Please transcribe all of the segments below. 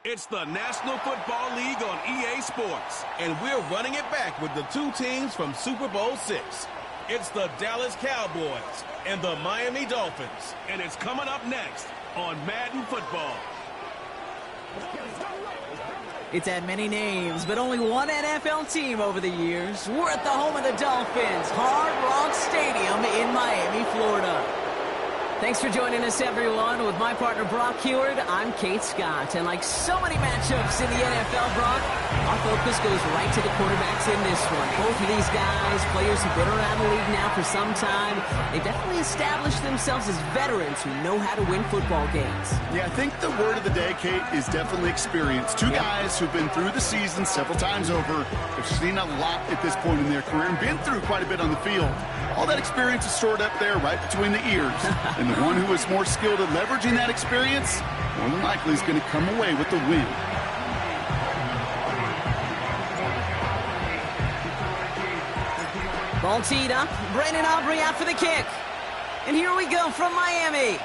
It's the National Football League on EA Sports, and we're running it back with the two teams from Super Bowl VI. It's the Dallas Cowboys and the Miami Dolphins, and it's coming up next on Madden Football. It's had many names, but only one NFL team over the years. We're at the home of the Dolphins, Hard Rock Stadium in Miami, Florida. Thanks for joining us, everyone. With my partner, Brock Heward, I'm Kate Scott. And like so many matchups in the NFL, Brock, our focus goes right to the quarterbacks in this one. Both of these guys, players who've been around the league now for some time, they've definitely established themselves as veterans who know how to win football games. Yeah, I think the word of the day, Kate, is definitely experience. Two guys who've been through the season several times over, have seen a lot at this point in their career, and been through quite a bit on the field. All that experience is stored up there right between the ears. And the one who is more skilled at leveraging that experience, more than likely is going to come away with the win. Ball teed up. Brandon Aubrey out for the kick. And here we go from Miami.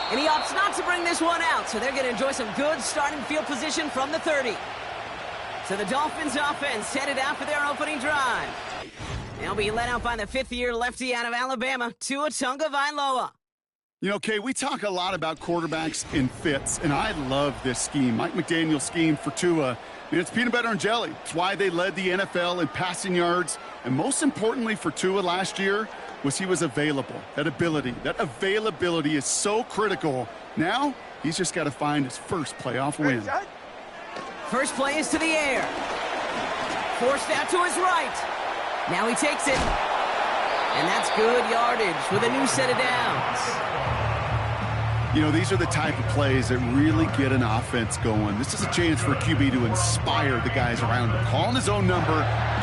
And he opts not to bring this one out, so they're going to enjoy some good starting field position from the 30. So the Dolphins offense headed out for their opening drive. They'll be led out by the fifth-year lefty out of Alabama, Tua Tagovailoa. You know, Kay, we talk a lot about quarterbacks in fits, and I love this scheme. Mike McDaniel's scheme for Tua, and it's peanut butter and jelly. It's why they led the NFL in passing yards, and most importantly for Tua last year was he was available. That availability is so critical. Now, he's just got to find his first playoff win. First play is to the air. Forced out to his right. Now he takes it. And that's good yardage with a new set of downs. You know, these are the type of plays that really get an offense going. This is a chance for a QB to inspire the guys around him. Calling his own number,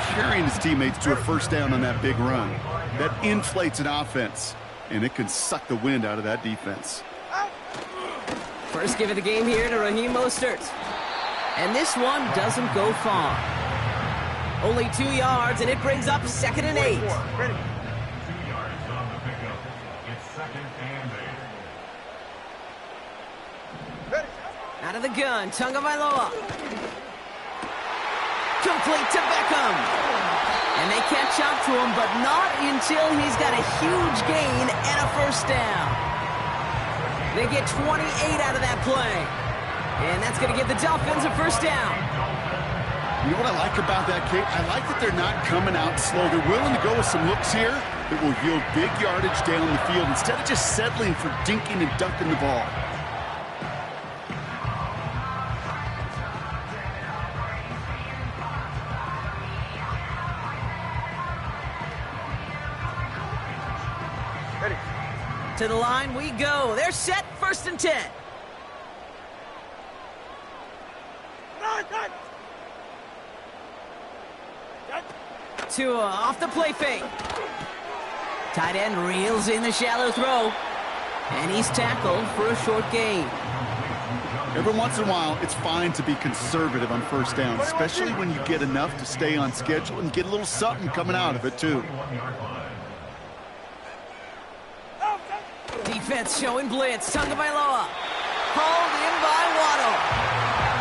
carrying his teammates to a first down on that big run. That inflates an offense, and it can suck the wind out of that defense. First give of the game here to Raheem Mostert. And this one doesn't go far. Only 2 yards, and it brings up 2nd and 8. Ready. 2 yards on the pickup. It's 2nd and 8. Ready. Out of the gun, Tagovailoa. Complete to Beckham. And they catch up to him, but not until he's got a huge gain and a first down. They get 28 out of that play. And that's going to give the Dolphins a first down. You know what I like about that, Kate? I like that they're not coming out slow. They're willing to go with some looks here that will yield big yardage down the field instead of just settling for dinking and dunking the ball. Ready. To the line we go. They're set, 1st and 10. Tua off the play fake. Tight end reels in the shallow throw. And he's tackled for a short gain. Every once in a while, it's fine to be conservative on first down, especially when you get enough to stay on schedule and get a little something coming out of it, too. Defense showing blitz. Tagovailoa. Hauled in by Waddle.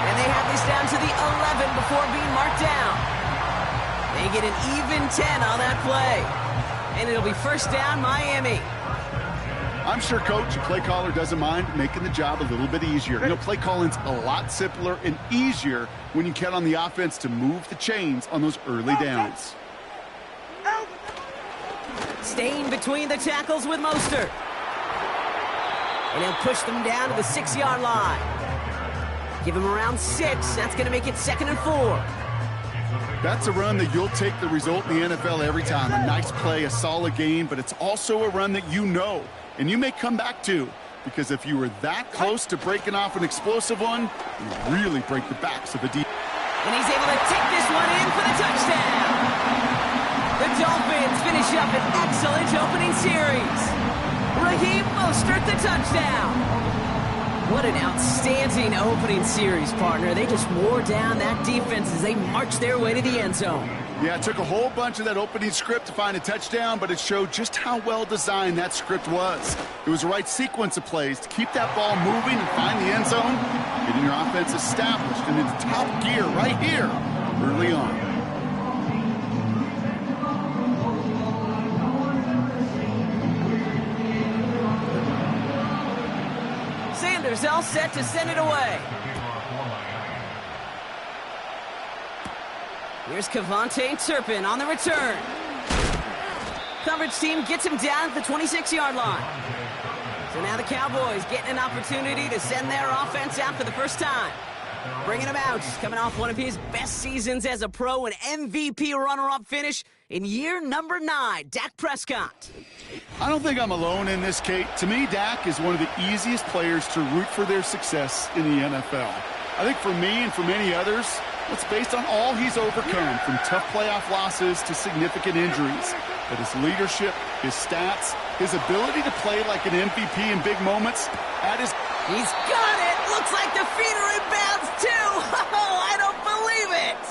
And they have this down to the 11 before being marked down. They get an even 10 on that play. And it'll be first down, Miami. I'm sure coach and play caller doesn't mind making the job a little bit easier. You know, play calling's a lot simpler and easier when you count on the offense to move the chains on those early downs. Staying between the tackles with Mostert. And he'll push them down to the 6-yard line. Give him around 6. That's going to make it 2nd and 4. That's a run that you'll take the result in the NFL every time. A nice play, a solid game, but it's also a run that you know and you may come back to, because if you were that close to breaking off an explosive one, you really break the backs of a defense. And he's able to take this one in for the touchdown. The Dolphins finish up an excellent opening series. Raheem Mostert, the touchdown. What an outstanding opening series, partner. They just wore down that defense as they marched their way to the end zone. Yeah, it took a whole bunch of that opening script to find a touchdown, but it showed just how well designed that script was. It was the right sequence of plays to keep that ball moving and find the end zone, getting your offense established and into top gear right here early on. Sanders all set to send it away. Here's Kevontae Turpin on the return. Coverage team gets him down at the 26-yard line. So now the Cowboys getting an opportunity to send their offense out for the first time. Bringing him out, coming off one of his best seasons as a pro, an MVP runner-up finish in year number 9, Dak Prescott. I don't think I'm alone in this, Kate. To me, Dak is one of the easiest players to root for their success in the NFL. I think for me and for many others, it's based on all he's overcome, from tough playoff losses to significant injuries. But his leadership, his stats, his ability to play like an MVP in big moments, at his... He's got it! Looks like the feet are in bounds, too! Oh, I don't believe it!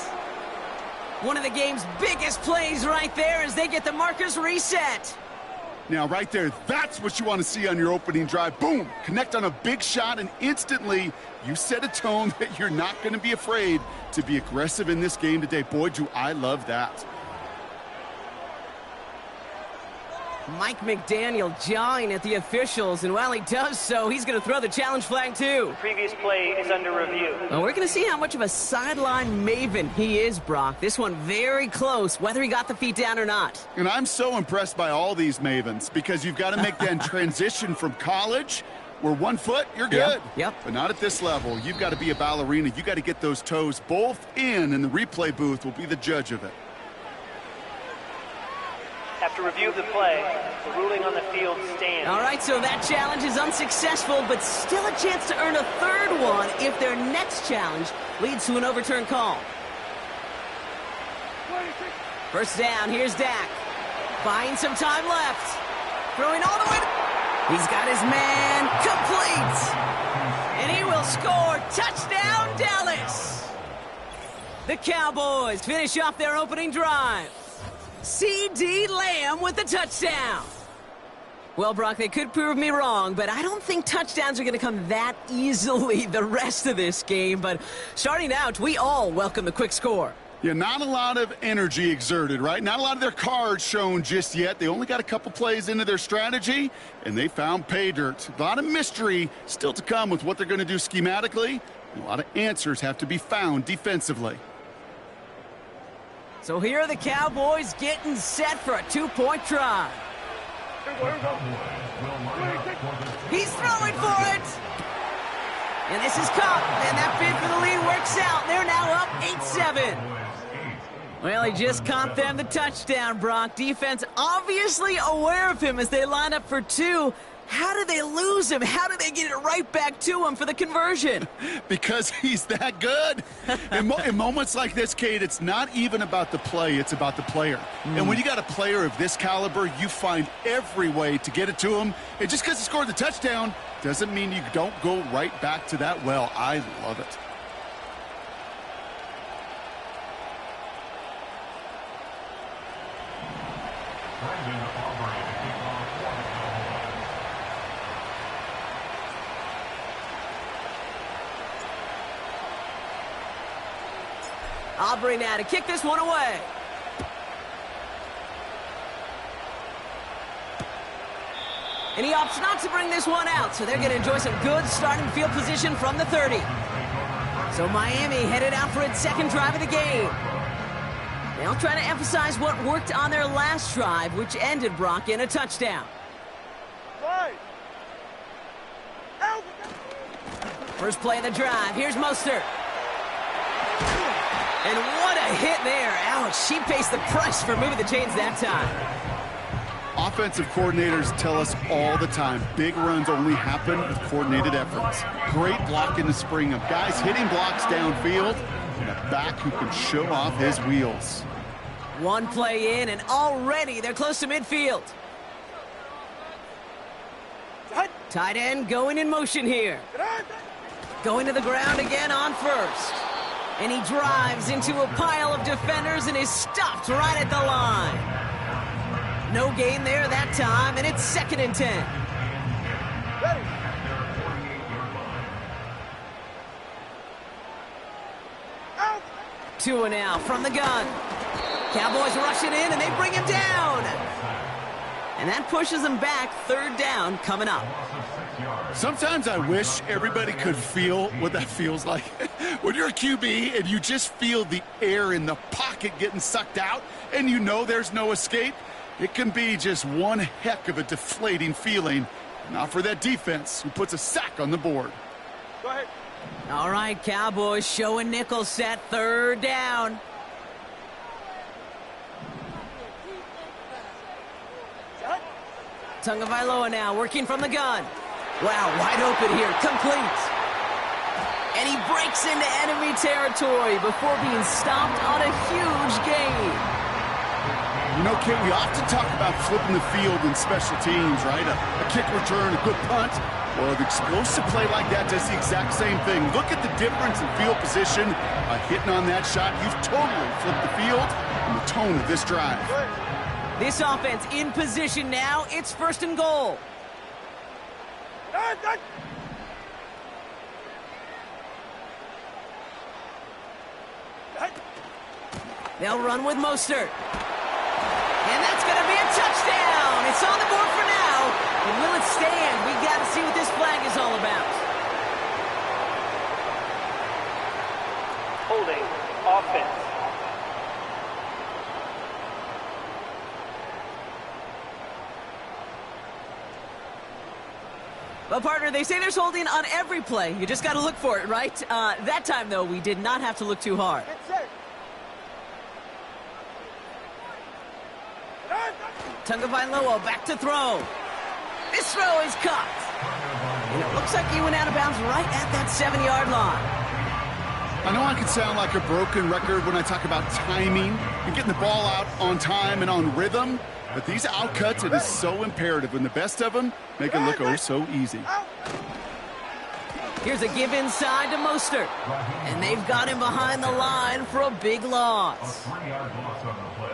One of the game's biggest plays right there as they get the markers reset. Now, right there, that's what you want to see on your opening drive. Boom! Connect on a big shot, and instantly you set a tone that you're not going to be afraid to be aggressive in this game today. Boy, do I love that. Mike McDaniel jawing at the officials, and while he does so, he's going to throw the challenge flag, too. Previous play is under review. Well, we're going to see how much of a sideline maven he is, Brock. This one very close, whether he got the feet down or not. And I'm so impressed by all these mavens, because you've got to make that transition from college, where 1 foot, you're good. Yep. But not at this level. You've got to be a ballerina. You've got to get those toes both in, and the replay booth will be the judge of it. After review of the play, the ruling on the field stands. All right, so that challenge is unsuccessful, but still a chance to earn a third one if their next challenge leads to an overturned call. First down, here's Dak. Buying some time left. Throwing all the way to... He's got his man complete. And he will score. Touchdown, Dallas. The Cowboys finish off their opening drive. C.D. Lamb with the touchdown. Well, Brock, they could prove me wrong, but I don't think touchdowns are going to come that easily the rest of this game. But starting out, we all welcome the quick score. Yeah, not a lot of energy exerted, right? Not a lot of their cards shown just yet. They only got a couple plays into their strategy, and they found pay dirt. A lot of mystery still to come with what they're going to do schematically. A lot of answers have to be found defensively. So here are the Cowboys getting set for a 2-point try. He's throwing for it. And this is caught. And that bid for the lead works out. They're now up 8-7. Well, he just caught them the touchdown, Brock. Defense obviously aware of him as they line up for 2. How did they lose him? How did they get it right back to him for the conversion? Because he's that good. In moments like this, Kate, it's not even about the play, it's about the player. And when you got a player of this caliber, you find every way to get it to him. And just because he scored the touchdown doesn't mean you don't go right back to that well. I love it. Aubrey now to kick this one away. And he opts not to bring this one out, so they're going to enjoy some good starting field position from the 30. So Miami headed out for its second drive of the game. They'll try to emphasize what worked on their last drive, which ended, Brock, in a touchdown. First play of the drive. Here's Mostert. And what a hit there. Ouch, she pays the price for moving the chains that time. Offensive coordinators tell us all the time, big runs only happen with coordinated efforts. Great block in the spring of guys hitting blocks downfield, and a back who can show off his wheels. One play in, and already they're close to midfield. Tight end going in motion here. Going to the ground again on first. And he drives into a pile of defenders and is stopped right at the line. No gain there that time, and it's 2nd and 10. Ready. Out. 2 and out from the gun. Cowboys rushing in, and they bring him down. And that pushes him back. 3rd down coming up. Sometimes I wish everybody could feel what that feels like. When you're a QB and you just feel the air in the pocket getting sucked out and you know there's no escape, it can be just one heck of a deflating feeling. Not for that defense who puts a sack on the board. Go ahead. All right, Cowboys showing nickel set. 3rd down. Tagovailoa now working from the gun. Wow, wide open here, complete. And he breaks into enemy territory before being stopped on a huge gain. You know, Kate, we often talk about flipping the field in special teams, right? A kick return, a good punt. Well, an explosive play like that does the exact same thing. Look at the difference in field position. By hitting on that shot, you've totally flipped the field and the tone of this drive. This offense in position now. It's 1st and goal. They'll run with Mostert. And that's going to be a touchdown. It's on the board for now. But will it stand? We got to see what this flag is all about. Holding. Offense. Well, partner, they say there's holding on every play. You just got to look for it, right? That time, though, we did not have to look too hard. Tagovailoa back to throw. This throw is caught. And it looks like he went out of bounds right at that 7-yard line. I know I can sound like a broken record when I talk about timing and getting the ball out on time and on rhythm, but these outcuts, it is so imperative, and the best of them make it look oh so easy. Here's a give inside to Mostert. And they've got him behind the line for a big loss.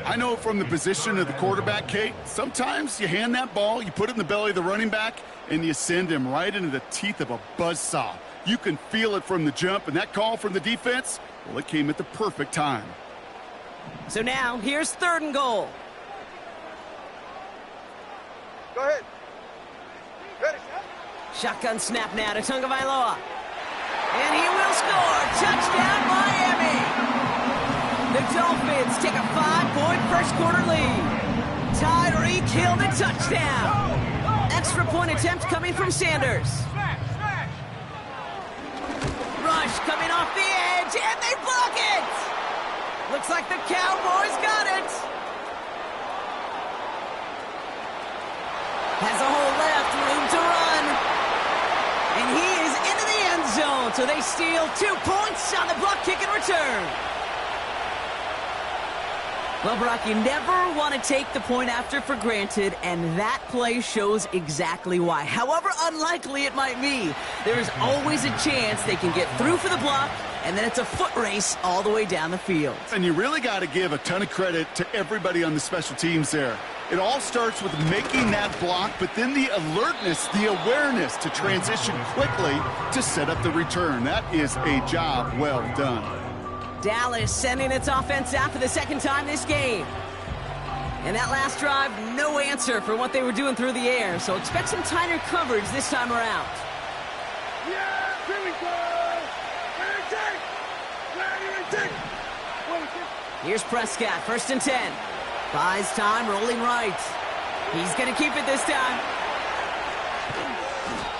I know from the position of the quarterback, Kate, sometimes you hand that ball, you put it in the belly of the running back, and you send him right into the teeth of a buzzsaw. You can feel it from the jump, and that call from the defense, well, it came at the perfect time. So now, here's 3rd and goal. Go ahead. Ready. Shotgun snap now to Tagovailoa. And he will score. Touchdown, Miami. The Dolphins take a 5-point first-quarter lead. Tyreek Hill the touchdown. Extra point attempt coming from Sanders. Rush coming off the edge, and they block it. Looks like the Cowboys got it. Has a hole left, room to run. And he is into the end zone, so they steal 2 points on the block kick and return. Well, Brock, you never want to take the point after for granted, and that play shows exactly why. However unlikely it might be, there is always a chance they can get through for the block, and then it's a foot race all the way down the field. And you really got to give a ton of credit to everybody on the special teams there. It all starts with making that block, but then the alertness, the awareness to transition quickly to set up the return. That is a job well done. Dallas sending its offense out for the 2nd time this game. And that last drive, no answer for what they were doing through the air, so expect some tighter coverage this time around. Yeah, here we go. Here's Prescott, 1st and 10. Buys time, rolling right. He's going to keep it this time.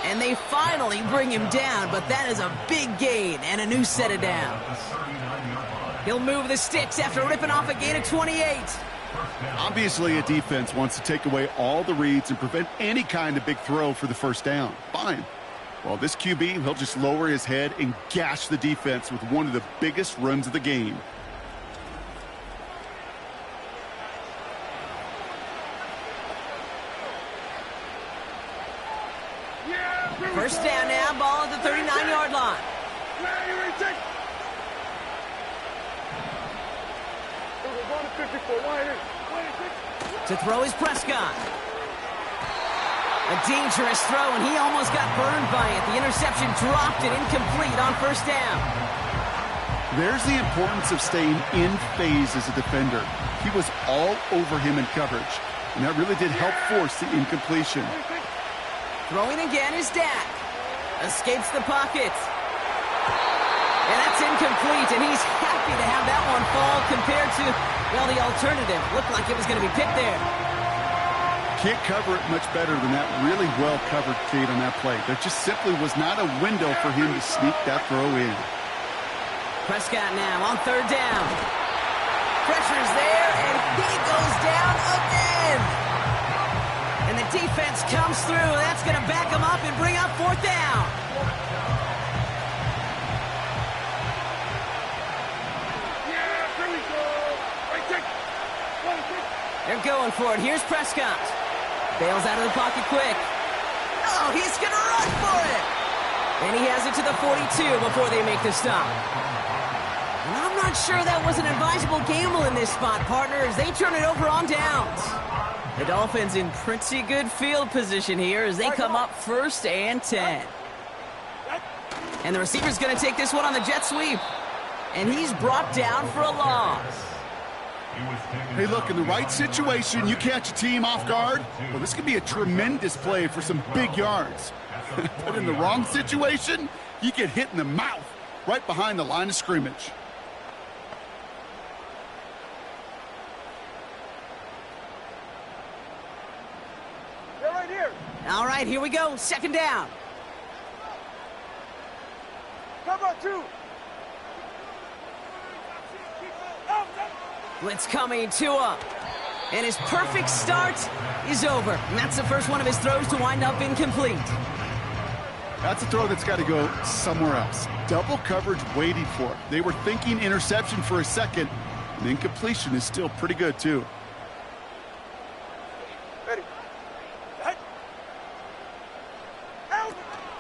And they finally bring him down, but that is a big gain and a new set of downs. He'll move the sticks after ripping off a gain of 28. Obviously, a defense wants to take away all the reads and prevent any kind of big throw for the 1st down. Fine. Well, this QB, he'll just lower his head and gash the defense with one of the biggest runs of the game. First down now, ball at the 39-yard line. To throw is Prescott. A dangerous throw, and he almost got burned by it. The interception dropped and incomplete on first down. There's the importance of staying in phase as a defender. He was all over him in coverage, and that really did help force the incompletion. Throwing again is Dak. Escapes the pocket. And that's incomplete, and he's happy to have that one fall compared to, well, the alternative. Looked like it was going to be picked there. Can't cover it much better than that. Really well covered, Kate, on that play. There just simply was not a window for him to sneak that throw in. Prescott now on third down. Pressure's there, and he goes down again. And the defense comes through. That's going to back him up and bring up fourth down. They're going for it. Here's Prescott. Bails out of the pocket quick. Oh, he's going to run for it. And he has it to the 42 before they make the stop. And I'm not sure that was an advisable gamble in this spot, partners. They turn it over on downs. The Dolphins in pretty good field position here as they come up 1st and 10. And the receiver's going to take this one on the jet sweep. And he's brought down for a loss. Hey, look, in the right situation, you catch a team off guard. Well, this could be a tremendous play for some big yards. But in the wrong situation, you get hit in the mouth right behind the line of scrimmage. All right, here we go. 2nd down. Cover 2. Blitz coming, Tua. And his perfect start is over. And that's the first one of his throws to wind up incomplete. That's a throw that's got to go somewhere else. Double coverage waiting for it. They were thinking interception for a second, and incompletion is still pretty good, too. Ready.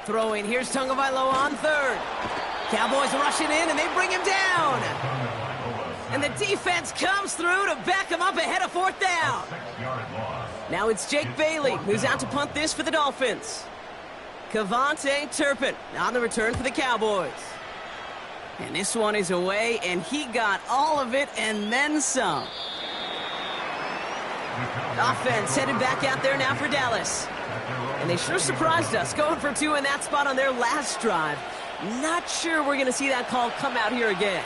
Throwing, here's Tagovailoa on third. Cowboys rushing in, and they bring him down. And the defense comes through to back him up ahead of 4th down. Now it's Jake Bailey who's out to punt this for the Dolphins. Kavontae Turpin on the return for the Cowboys. And this one is away, and he got all of it and then some. Offense headed back out there now for Dallas. And they sure surprised us, going for 2 in that spot on their last drive. Not sure we're going to see that call come out here again.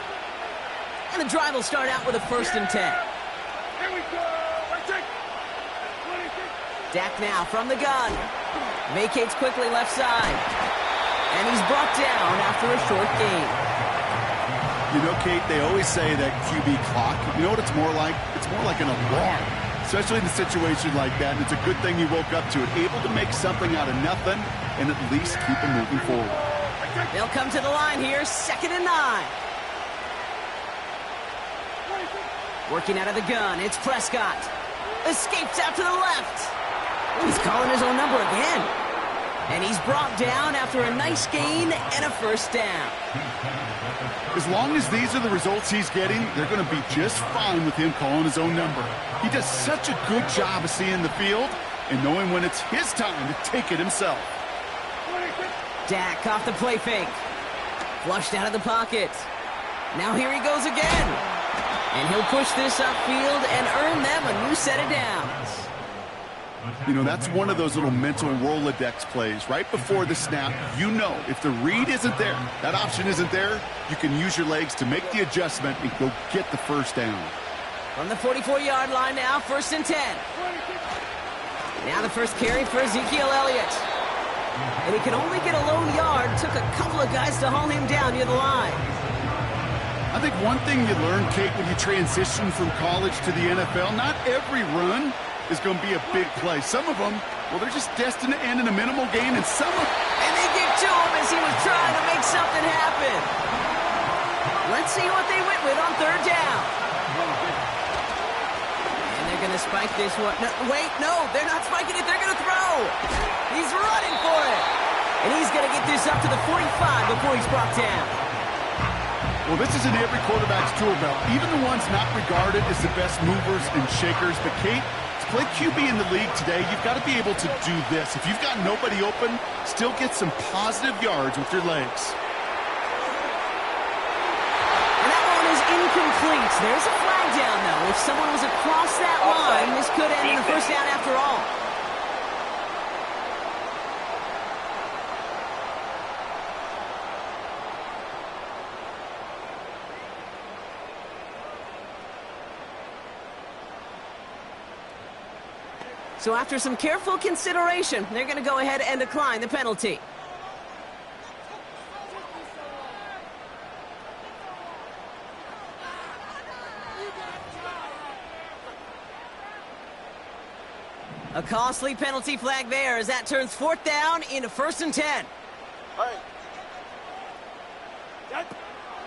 And the drive will start out with a 1st and 10. Here we go. Dak now from the gun. Vacates quickly left side. And he's brought down after a short gain. You know, Kate, they always say that QB clock, you know what it's more like? It's more like an alarm, especially in a situation like that. And it's a good thing you woke up to it, able to make something out of nothing and at least keep them moving forward. They'll come to the line here, 2nd and 9. Working out of the gun, it's Prescott. Escapes out to the left. He's calling his own number again. And he's brought down after a nice gain and a 1st down. As long as these are the results he's getting, they're going to be just fine with him calling his own number. He does such a good job of seeing the field and knowing when it's his time to take it himself. Dak off the play fake. Flushed out of the pocket. Now here he goes again. And he'll push this upfield and earn them a new set of downs. You know, that's one of those little mental Rolodex plays. Right before the snap, you know if the read isn't there, that option isn't there, you can use your legs to make the adjustment and go get the 1st down. From the 44-yard line now, 1st and 10. Now the first carry for Ezekiel Elliott. And he can only get a lone yard. Took a couple of guys to haul him down near the line. I think one thing you learn, Kate, when you transition from college to the NFL, not every run is going to be a big play. Some of them, well, they're just destined to end in a minimal gain, and some of them... And they get to him as he was trying to make something happen. Let's see what they went with on 3rd down. And they're going to spike this one. No, wait, no, they're not spiking it. They're going to throw. He's running for it. And he's going to get this up to the 45 before he's brought down. Well, this is in every quarterback's tool belt, even the ones not regarded as the best movers and shakers. But, Kate, to play QB in the league today, you've got to be able to do this. If you've got nobody open, still get some positive yards with your legs. And that one is incomplete. There's a flag down, though. If someone was across that line, this could end in a first down after all. So after some careful consideration, they're going to go ahead and decline the penalty. A costly penalty flag there as that turns 4th down into 1st and 10.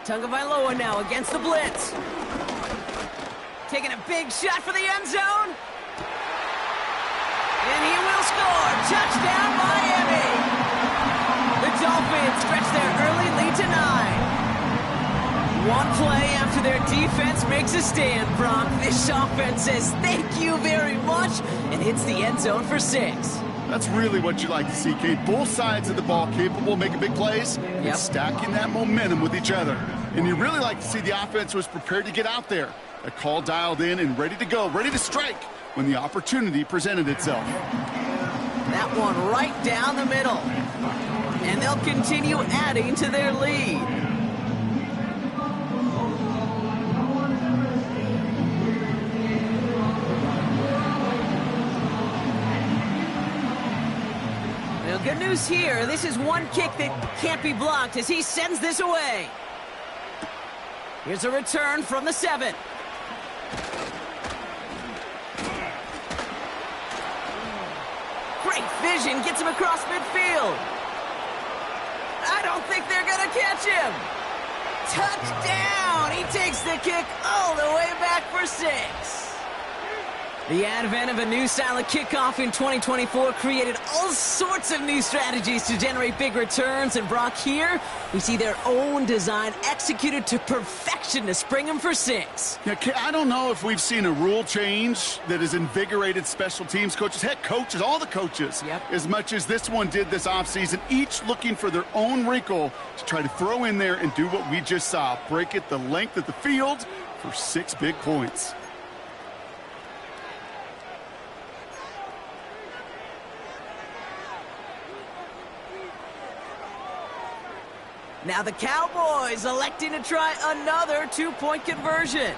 Tagovailoa now against the blitz. Taking a big shot for the end zone. And he will score. Touchdown, Miami. The Dolphins stretch their early lead to 9. One play after their defense makes a stand, Brock. This offense says thank you very much and hits the end zone for 6. That's really what you like to see, Kate. Both sides of the ball capable of making big plays and stacking that momentum with each other. And you really like to see the offense was prepared to get out there. A call dialed in and ready to go, ready to strike when the opportunity presented itself. That one right down the middle. And they'll continue adding to their lead. Well, good news here. This is one kick that can't be blocked as he sends this away. Here's a return from the 7. Great vision, gets him across midfield. I don't think they're going to catch him. Touchdown! He takes the kick all the way back for 6. The advent of a new style of kickoff in 2024 created all sorts of new strategies to generate big returns. And Brock, here we see their own design executed to perfection to spring them for 6. Yeah, I don't know if we've seen a rule change that has invigorated special teams coaches, head coaches, all the coaches, as much as this one did this offseason, each looking for their own wrinkle to try to throw in there and do what we just saw, break it the length of the field for 6 big points. Now the Cowboys electing to try another 2-point conversion.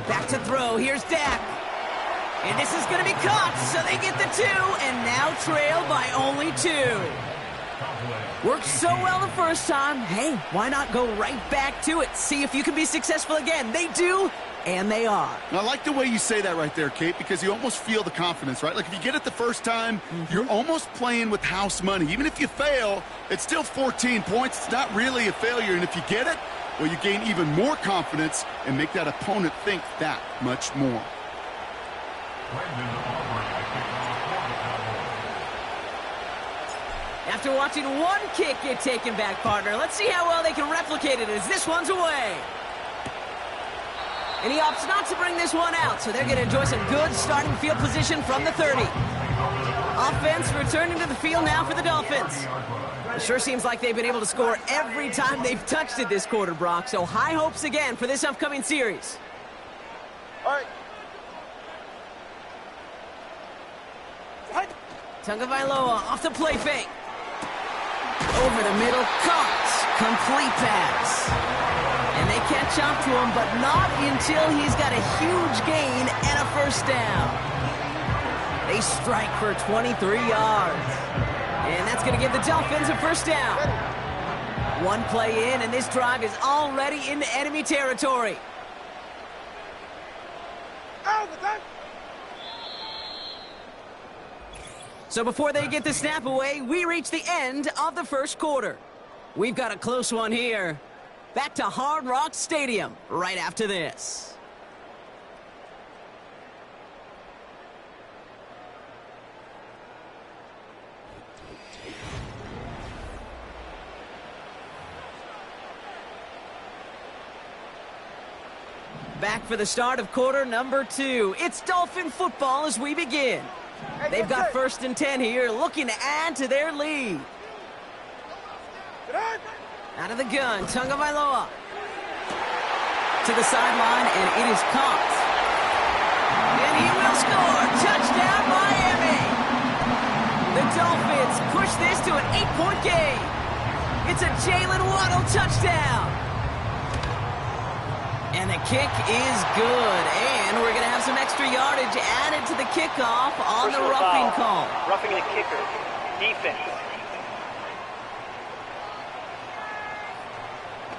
Back to throw. Here's Dak. And this is going to be caught, so they get the 2 and now trail by only 2. Worked so well the first time. Hey, why not go right back to it? See if you can be successful again. They do, and they are. I like the way you say that right there, Kate, because you almost feel the confidence, right? Like if you get it the first time, you're almost playing with house money. Even if you fail, it's still 14 points. It's not really a failure. And if you get it, well, you gain even more confidence and make that opponent think that much more. After watching one kick get taken back, partner, let's see how well they can replicate it as this one's away. And he opts not to bring this one out, so they're going to enjoy some good starting field position from the 30. Offense returning to the field now for the Dolphins. It sure seems like they've been able to score every time they've touched it this quarter, Brock, so high hopes again for this upcoming series. All right. Tagovailoa off the play fake. Over the middle, caught. Complete pass. And they catch up to him, but not until he's got a huge gain and a first down. They strike for 23 yards. And that's going to give the Dolphins a first down. One play in, and this drive is already into enemy territory. So before they get the snap away, we reach the end of the first quarter. We've got a close one here. Back to Hard Rock Stadium right after this. back for the start of quarter number 2. It's Dolphin football as we begin. They've got 1st and 10 here, looking to add to their lead. Out of the gun, Tagovailoa. To the sideline, and it is caught. And he will score. Touchdown, Miami. The Dolphins push this to an 8-point game. It's a Jalen Waddle touchdown. And the kick is good. And we're going to have some extra yardage added to the kickoff on the roughing call. Roughing the kicker. Defense.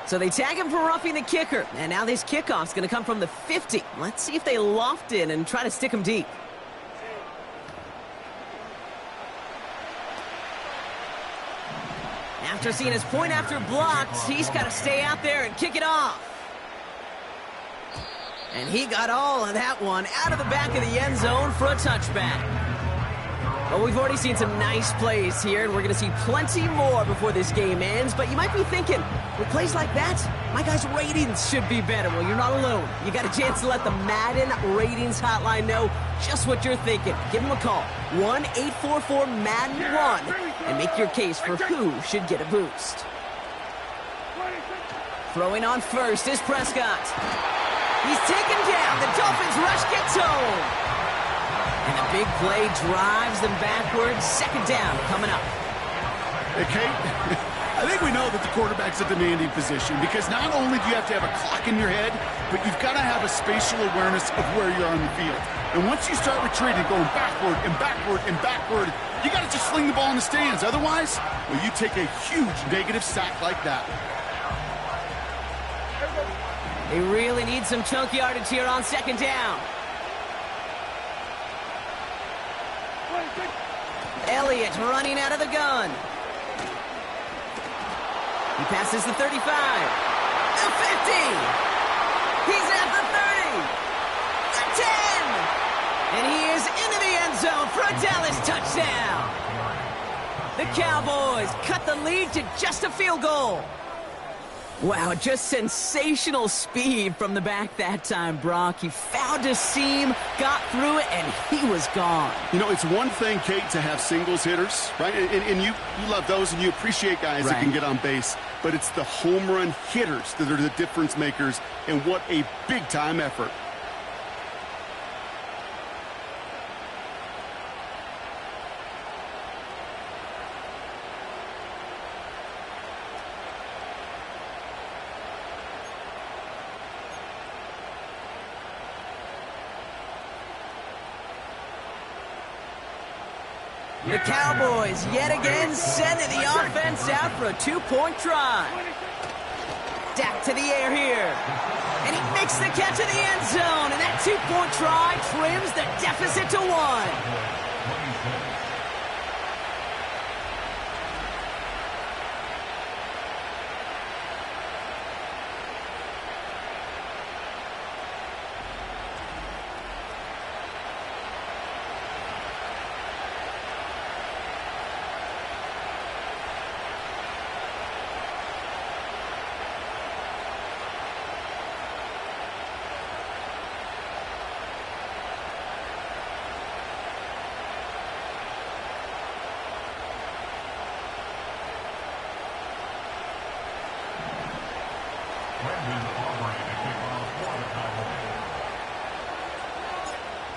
So they tag him for roughing the kicker. And now this kickoff's going to come from the 50. Let's see if they loft in and try to stick him deep. After seeing his point after blocked, he's got to stay out there and kick it off. And he got all of that one out of the back of the end zone for a touchback. Well, we've already seen some nice plays here, and we're going to see plenty more before this game ends. But you might be thinking, with plays like that, my guys' ratings should be better. Well, you're not alone. You got a chance to let the Madden ratings hotline know just what you're thinking. Give them a call, 1-844-MADDEN-1, and make your case for who should get a boost. Throwing on first is Prescott. He's taken down. The Dolphins rush gets home. And a big play drives them backwards. 2nd down coming up. Hey, Kate, I think we know that the quarterback's a demanding position because not only do you have to have a clock in your head, but you've got to have a spatial awareness of where you're on the field. And once you start retreating, going backward and backward and backward, you got to just sling the ball in the stands. Otherwise, well, you take a huge negative sack like that. They really need some chunk yardage here on 2nd down. Elliott running out of the gun. He passes the 35. The 50. He's at the 30. The 10. And he is into the end zone for a Dallas touchdown. The Cowboys cut the lead to just a field goal. Wow, just sensational speed from the back that time, Brock. He found a seam, got through it, and he was gone. You know, it's one thing, Kate, to have singles hitters, right? And you love those, and you appreciate guys that can get on base. But it's the home run hitters that are the difference makers, and what a big-time effort. The Cowboys yet again sending the offense out for a 2-point try. Dak to the air here. And he makes the catch in the end zone. And that 2-point try trims the deficit to 1.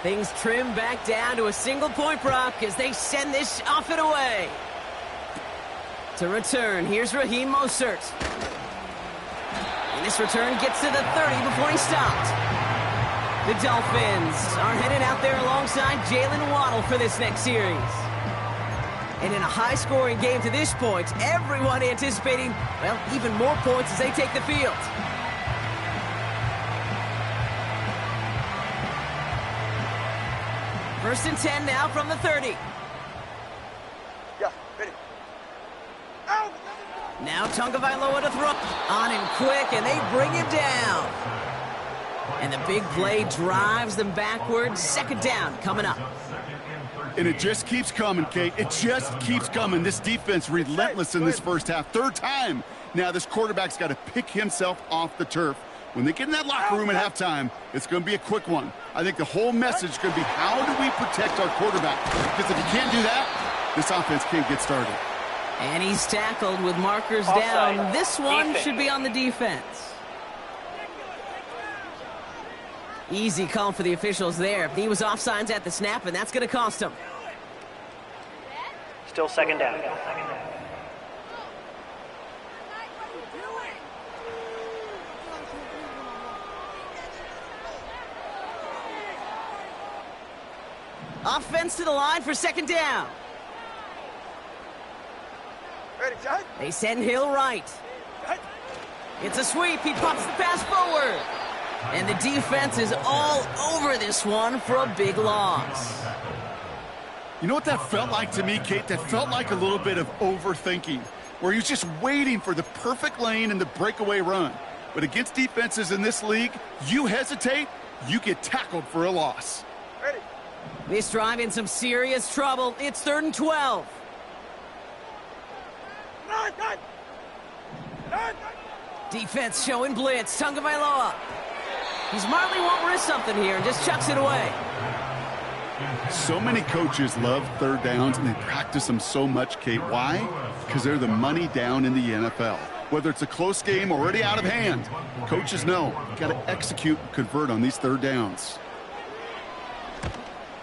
Things trim back down to a single-point, Brock, as they send this off and away. To return, here's Raheem Mostert. And this return gets to the 30 before he stopped. The Dolphins are headed out there alongside Jalen Waddle for this next series. And in a high-scoring game to this point, everyone anticipating, well, even more points as they take the field. First and 10 now from the 30. Yeah, ready. Now Tagovailoa to throw. On him quick, and they bring him down. And the big play drives them backwards. 2nd down coming up. And it just keeps coming, Kate. It just keeps coming. This defense relentless in this first half. 3rd time. Now this quarterback's got to pick himself off the turf. When they get in that locker room at halftime, it's going to be a quick one. I think the whole message is going to be, how do we protect our quarterback? Because if you can't do that, this offense can't get started. And he's tackled with markers Offside. down. This one Defense. should be on the defense. Easy call for the officials there. He was offsides at the snap, and that's going to cost him. Still second down. Offense to the line for second down. Ready, John? They send Hill right. It's a sweep. He pops the pass forward. And the defense is all over this one for a big loss. You know what that felt like to me, Kate? That felt like a little bit of overthinking, where he was just waiting for the perfect lane and the breakaway run. But against defenses in this league, you hesitate, you get tackled for a loss. Ready. This drive in some serious trouble. It's 3rd and 12. Run. Defense showing blitz. Tagovailoa. He smartly won't risk something here and just chucks it away. So many coaches love third downs, and they practice them so much, Kate. Why? Because they're the money down in the NFL. Whether it's a close game already out of hand, coaches know you got to execute and convert on these third downs.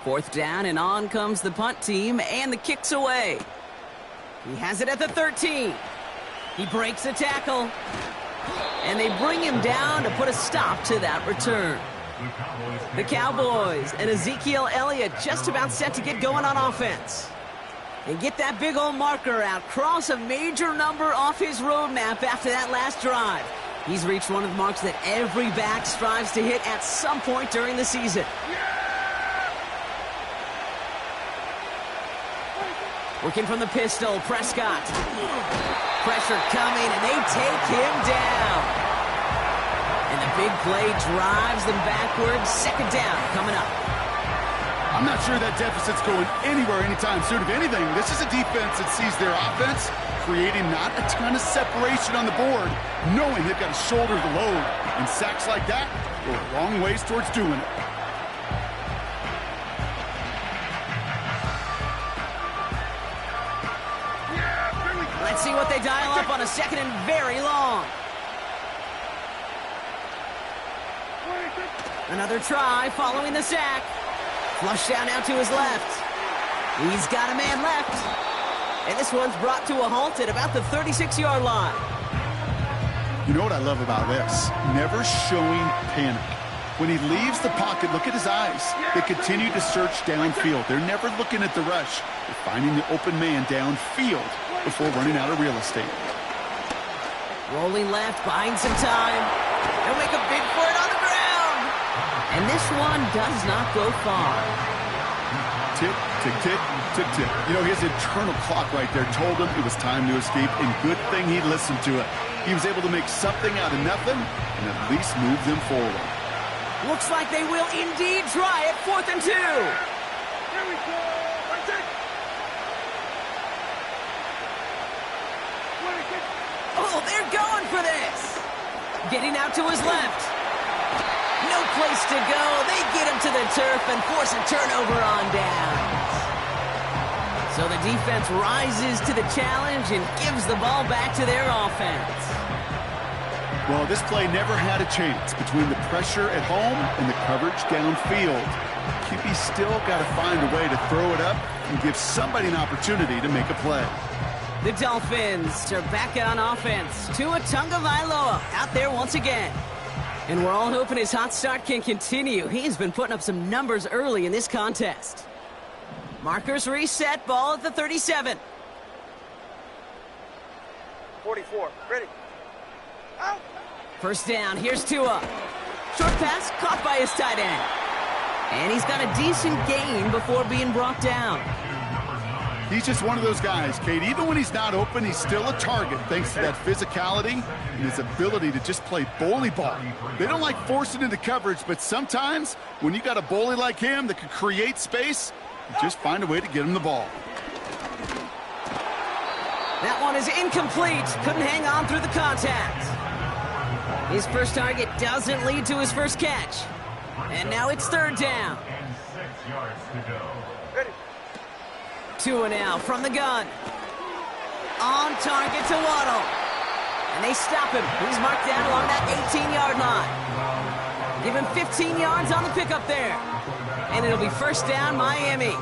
4th down, and on comes the punt team, and the kick's away. He has it at the 13. He breaks a tackle, and they bring him down to put a stop to that return. The Cowboys and Ezekiel Elliott just about set to get going on offense. And get that big old marker out, cross a major number off his roadmap after that last drive. He's reached one of the marks that every back strives to hit at some point during the season. Working from the pistol, Prescott. Pressure coming, and they take him down. And the big play drives them backwards. 2nd down coming up. I'm not sure that deficit's going anywhere anytime soon. If anything, this is a defense that sees their offense creating not a ton of separation on the board, knowing they've got to shoulder the load. And sacks like that go a long ways towards doing it. Let's see what they dial up on a 2nd and very long. Another try following the sack. Flush down out to his left. He's got a man left. And this one's brought to a halt at about the 36-yard line. You know what I love about this? Never showing panic. When he leaves the pocket, look at his eyes. They continue to search downfield. They're never looking at the rush. They're finding the open man downfield before running out of real estate. Rolling left, buying some time. They'll make a big for it on the ground. And this one does not go far. Tick, tick, tick, tick, tick. You know, his internal clock right there told him it was time to escape, and good thing he listened to it. He was able to make something out of nothing and at least move them forward. Looks like they will indeed try it. 4th and 2. Here we go. That's it. Oh, they're going for this. Getting out to his left. No place to go. They get him to the turf and force a turnover on downs. So the defense rises to the challenge and gives the ball back to their offense. Well, this play never had a chance between the pressure at home and the coverage downfield. QB still got to find a way to throw it up and give somebody an opportunity to make a play. The Dolphins are back on offense. Tua Tagovailoa out there once again. And we're all hoping his hot start can continue. He's been putting up some numbers early in this contest. Markers reset, ball at the 37. 44. Ready. Out. First down, here's Tua. Short pass caught by his tight end. And he's got a decent gain before being brought down. He's just one of those guys, Kate. Even when he's not open, he's still a target thanks to that physicality and his ability to just play bully ball. They don't like forcing into coverage, but sometimes when you got a bully like him that can create space, you just find a way to get him the ball. That one is incomplete. Couldn't hang on through the contact. His first target doesn't lead to his first catch. And now it's third down. And 6 yards to go. Ready. 2 and out from the gun. On target to Waddle. And they stop him. He's marked down along that 18-yard line. Give him 15 yards on the pickup there. And it'll be first down, Miami.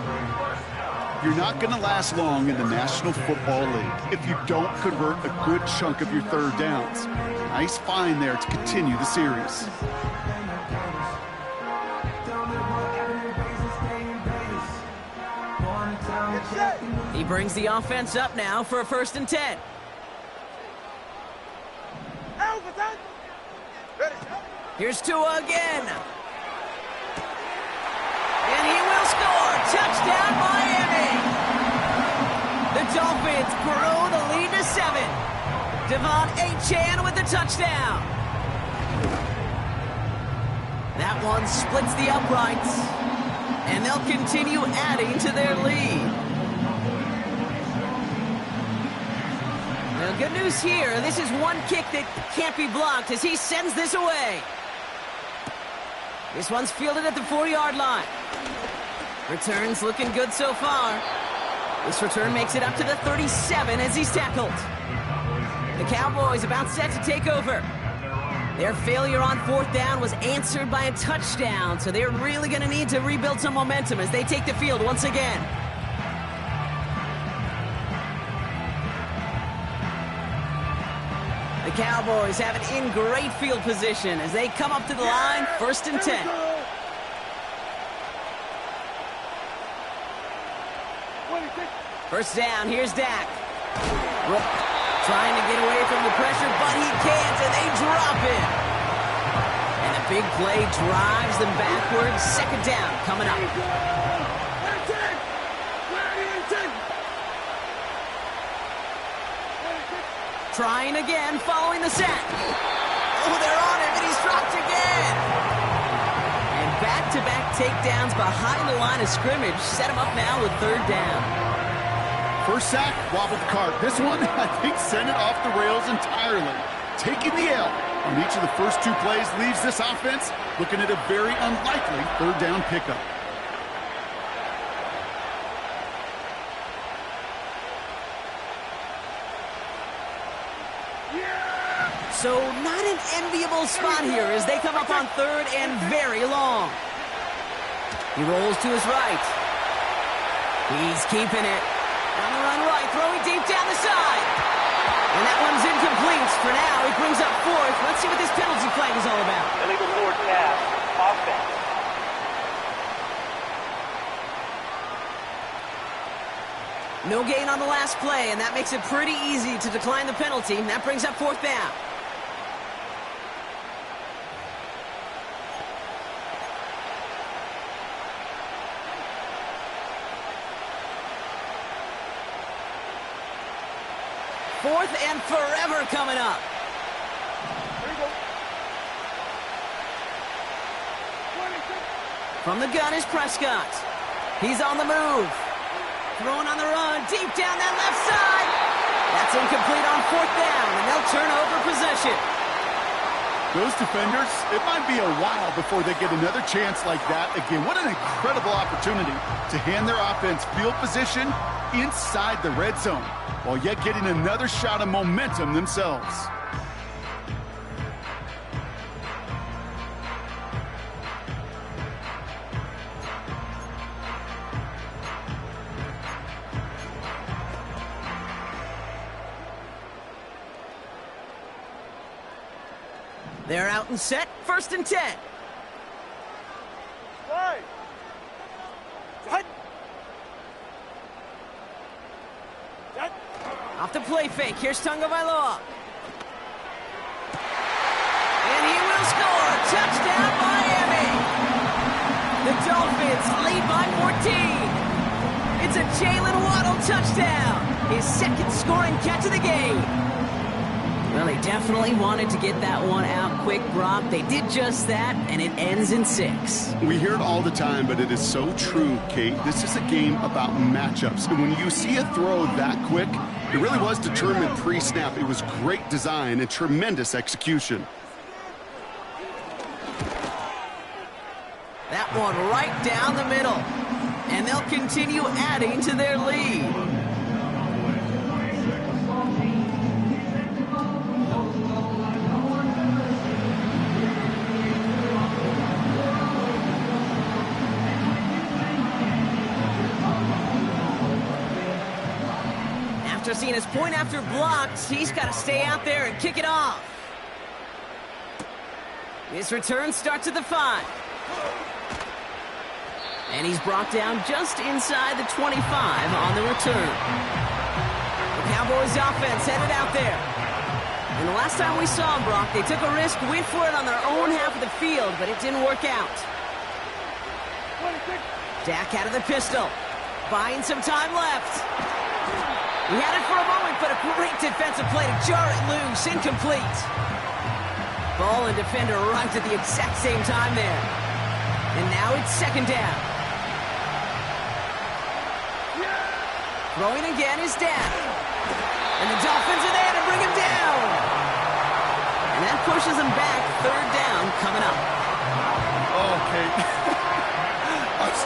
You're not going to last long in the National Football League if you don't convert a good chunk of your third downs. Nice find there to continue the series. He brings the offense up now for a 1st and 10. Here's Tua again. And he will score. Touchdown, Miami. The Dolphins grow the lead to 7. Devon Achane with the touchdown. That one splits the uprights. And they'll continue adding to their lead. Well, good news here. This is one kick that can't be blocked as he sends this away. This one's fielded at the 4-yard line. Returns looking good so far. This return makes it up to the 37 as he's tackled. The Cowboys about set to take over. Their failure on 4th down was answered by a touchdown, so they're really going to need to rebuild some momentum as they take the field once again. The Cowboys have it in great field position as they come up to the line, 1st and 10. First down, here's Dak. Trying to get away from the pressure, but he can't, and they drop it. And a big play drives them backwards. 2nd down coming up. Trying again, following the sack. Oh, they're on him, and he's dropped again. And back-to-back takedowns behind the line of scrimmage set him up now with 3rd down. First sack, wobbled the cart. This one, I think, sent it off the rails entirely. Taking the L on each of the first 2 plays leaves this offense looking at a very unlikely 3rd down pickup. So not an enviable spot here as they come up on 3rd and very long. He rolls to his right. He's keeping it. On the run right, throwing deep down the side. And that one's incomplete. For now, it brings up 4th. Let's see what this penalty flag is all about. Illegal forward pass. Offense. No gain on the last play, and that makes it pretty easy to decline the penalty. And that brings up 4th down. Fourth and forever coming up. From the gun is Prescott. He's on the move. Throwing on the run, deep down that left side. That's incomplete on 4th down, and they'll turn over possession. Those defenders, it might be a while before they get another chance like that again. What an incredible opportunity to hand their offense field position inside the red zone, while yet getting another shot of momentum themselves. They're out and set, 1st and 10. Right. Cut. Cut. Off the play fake, here's Tagovailoa. And he will score. Touchdown, Miami. The Dolphins lead by 14. It's a Jalen Waddle touchdown. His 2nd scoring catch of the game. Well, they definitely wanted to get that one out quick, Brock. They did just that, and it ends in 6. We hear it all the time, but it is so true, Kate. This is a game about matchups. And when you see a throw that quick, it really was determined pre-snap. It was great design and tremendous execution. that one right down the middle. And they'll continue adding to their lead. After seeing his point after blocked, he's got to stay out there and kick it off. This return starts at the 5. And he's brought down just inside the 25 on the return. The Cowboys offense headed out there. And the last time we saw them, Brock, they took a risk, went for it on their own half of the field, but it didn't work out. Dak out of the pistol. Buying some time left. He had it for a moment, but a great defensive play to jar it loose. Incomplete. Ball and defender arrived at the exact same time there. And now it's second down. Throwing again is Dak. And the Dolphins are there to bring him down. And that pushes him back. Third down coming up. Okay.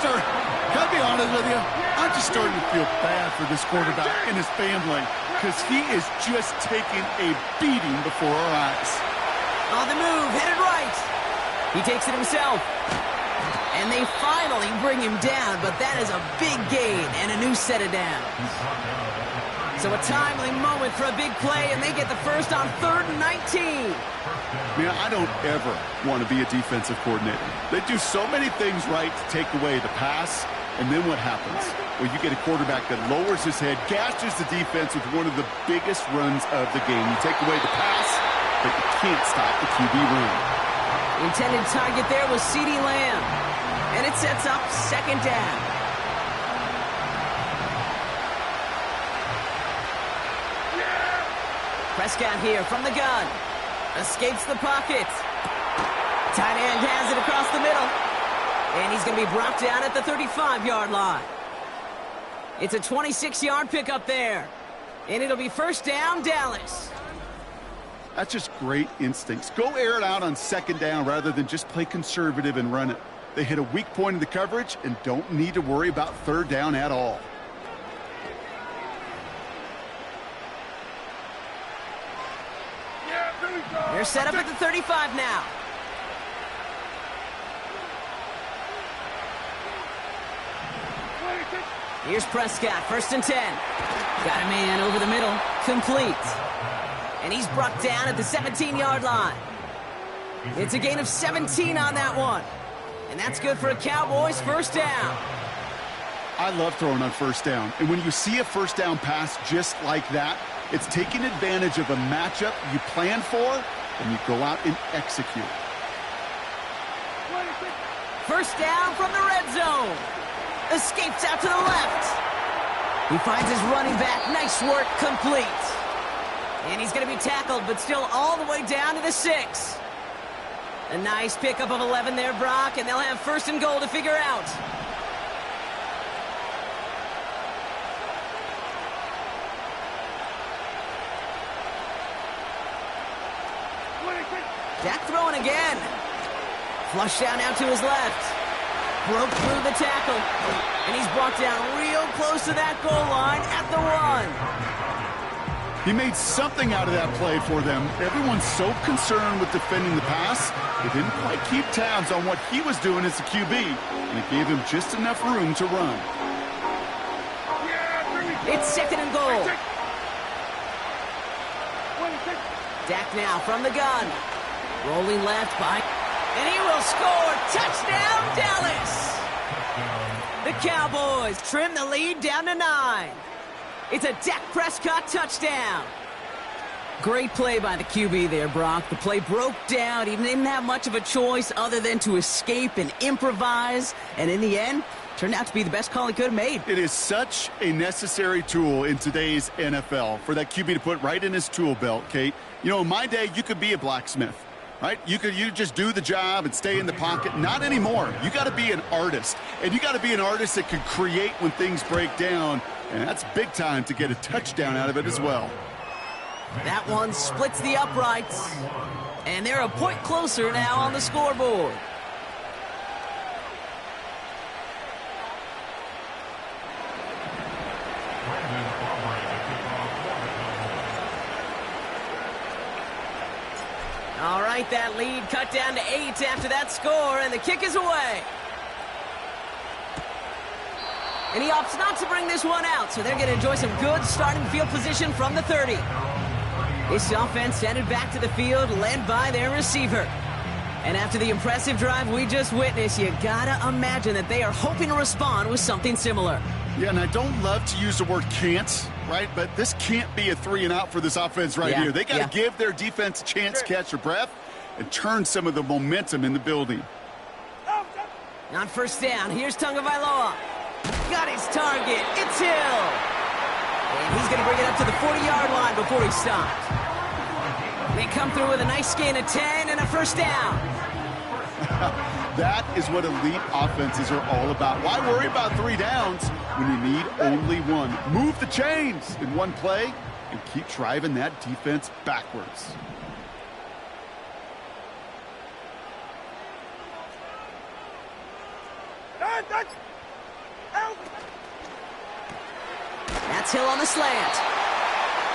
Can I be honest with you? I'm just starting to feel bad for this quarterback and his family because he is just taking a beating before our eyes. On the move, headed right. He takes it himself. And they finally bring him down, but that is a big gain and a new set of downs. So a timely moment for a big play, and they get the first on 3rd and 19. Man, I don't ever want to be a defensive coordinator. They do so many things right to take away the pass, and then what happens? Well, you get a quarterback that lowers his head, gashes the defense with one of the biggest runs of the game. You take away the pass, but you can't stop the QB run. Intended target there was CeeDee Lamb. And it sets up second down. Prescott here from the gun. Escapes the pocket. Tight end has it across the middle. And he's going to be brought down at the 35-yard line. It's a 26-yard pickup there. And it'll be first down, Dallas. That's just great instincts. Go air it out on second down rather than just play conservative and run it. They hit a weak point in the coverage and don't need to worry about third down at all. They're set up at the 35 now. Here's Prescott, 1st and 10. Got a man over the middle, complete. And he's brought down at the 17-yard line. It's a gain of 17 on that one. And that's good for a Cowboys first down. I love throwing on first down. And when you see a first down pass just like that, it's taking advantage of a matchup you plan for, and you go out and execute. First down from the red zone. Escapes out to the left. He finds his running back. Nice work, complete. And he's going to be tackled, but still all the way down to the 6. A nice pickup of 11 there, Brock, and they'll have 1st and goal to figure out. Dak throwing again. Flush down out to his left. Broke through the tackle. And he's brought down real close to that goal line at the 1. He made something out of that play for them. Everyone's so concerned with defending the pass, they didn't quite keep tabs on what he was doing as a QB, and it gave him just enough room to run. It's 2nd and goal. Dak now from the gun. Rolling left by, and he will score. Touchdown, Dallas. The Cowboys trim the lead down to 9. It's a Dak Prescott touchdown. Great play by the QB there, Brock. The play broke down. He didn't have much of a choice other than to escape and improvise. And in the end, turned out to be the best call he could have made. It is such a necessary tool in today's NFL for that QB to put right in his tool belt, Kate. You know, in my day, you could be a blacksmith, right? You just do the job and stay in the pocket. Not anymore. You got to be an artist. And you got to be an artist that can create when things break down. And that's big time to get a touchdown out of it as well. That one splits the uprights. And they're a point closer now on the scoreboard. Madden offering the kickoff for the Cowboys. All right, that lead cut down to 8 after that score, and the kick is away. And he opts not to bring this one out, so they're going to enjoy some good starting field position from the 30. This offense headed back to the field, led by their receiver. And after the impressive drive we just witnessed, you gotta imagine that they are hoping to respond with something similar. Yeah, and I don't love to use the word can't, right? But this can't be a 3-and-out for this offense right here. They got to give their defense a chance to catch their breath and turn some of the momentum in the building. On first down, here's Tagovailoa. Got his target. It's Hill. And he's going to bring it up to the 40-yard line before he stopped. They come through with a nice gain of 10 and a first down. That is what elite offenses are all about. Why worry about 3 downs when you need only one? Move the chains in one play and keep driving that defense backwards. That's Hill on the slant.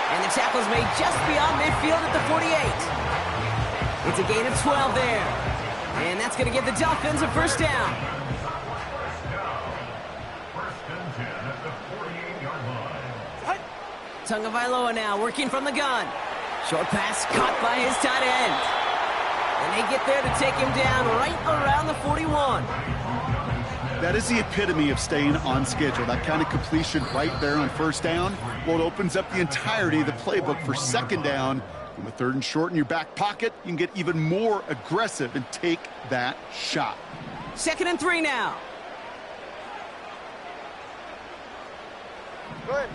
And the tackle's made just beyond midfield at the 48. It's a gain of 12 there. And that's going to give the Dolphins a first down. First and 10 at the 48-yard line. Tagovailoa now working from the gun. Short pass caught by his tight end. And they get there to take him down right around the 41. That is the epitome of staying on schedule. That kind of completion right there on first down. Well, it opens up the entirety of the playbook for second down. And with 3rd and short in your back pocket, you can get even more aggressive and take that shot. 2nd and 3 now. Good.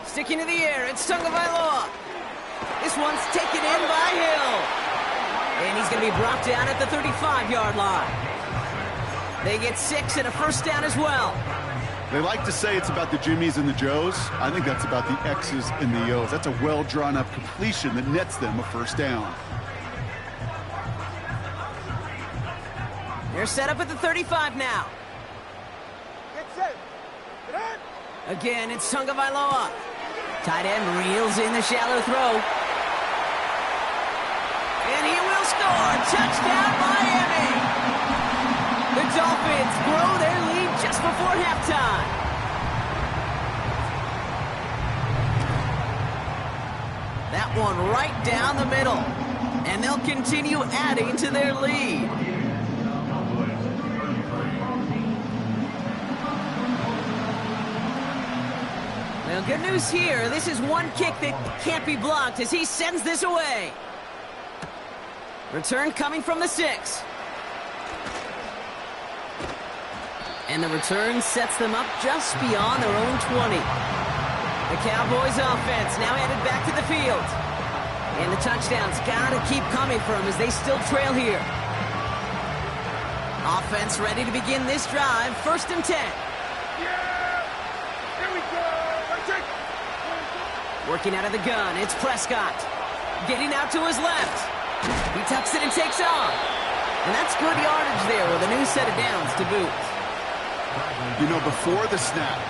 Sticking to the air, it's Tagovailoa. This one's taken in by Hill. And he's going to be brought down at the 35-yard line. They get 6 and a first down as well. They like to say it's about the Jimmies and the Joes. I think that's about the X's and the O's. That's a well-drawn-up completion that nets them a first down. They're set up at the 35 now. Get set. Get on. Again, it's Tagovailoa. Tight end reels in the shallow throw. And he will score. Touchdown, Miami. The Dolphins grow their lead just before halftime. That one right down the middle. And they'll continue adding to their lead. Well, good news here. This is one kick that can't be blocked as he sends this away. Return coming from the 6. And the return sets them up just beyond their own 20. The Cowboys offense now headed back to the field. And the touchdowns got to keep coming for them as they still trail here. Offense ready to begin this drive. 1st and 10. Yeah. Here we go. Working out of the gun, it's Prescott. Getting out to his left. He tucks it and takes off. And that's good yardage there with a new set of downs to boot. You know, before the snap,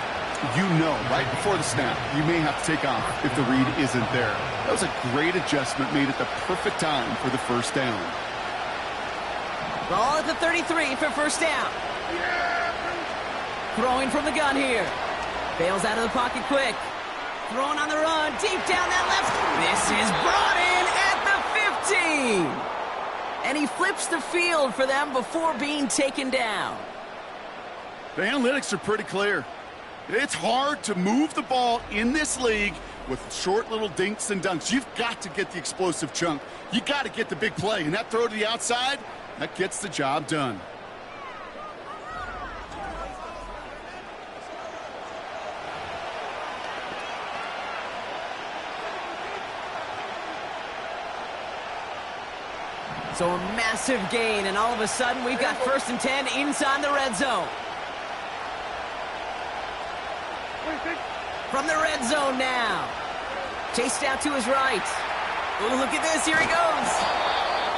right before the snap, you may have to take off if the read isn't there. That was a great adjustment made at the perfect time for the first down. Ball at the 33 for first down. Throwing from the gun here. Bails out of the pocket quick. Throwing on the run, deep down that left. This is brought in at the 15. And he flips the field for them before being taken down. The analytics are pretty clear. It's hard to move the ball in this league with short little dinks and dunks. You've got to get the explosive chunk. You got to get the big play. And that throw to the outside, that gets the job done. So a massive gain, and all of a sudden we've got 1st and 10 inside the red zone. From the red zone now. Chased out to his right. Ooh, look at this, here he goes.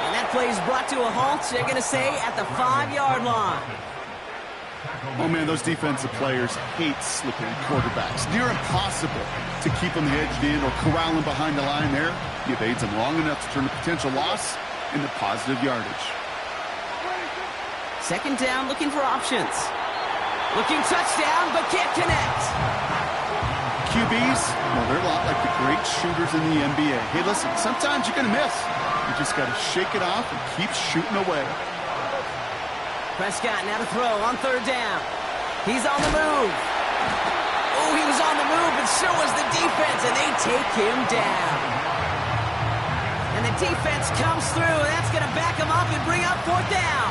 And that play is brought to a halt, they're going to say, at the 5-yard line. Oh, man, those defensive players hate slipping quarterbacks. Near impossible to keep them hedged in or corral them behind the line there. He evades them long enough to turn a potential loss into positive yardage. Second down, looking for options. Looking touchdown, but can't connect. QBs, well, they're a lot like the great shooters in the NBA. Hey, listen, sometimes you're going to miss. You just got to shake it off and keep shooting away. Prescott now to throw on third down. He's on the move. Oh, he was on the move, and so was the defense, and they take him down. And the defense comes through, and that's going to back him up and bring up fourth down.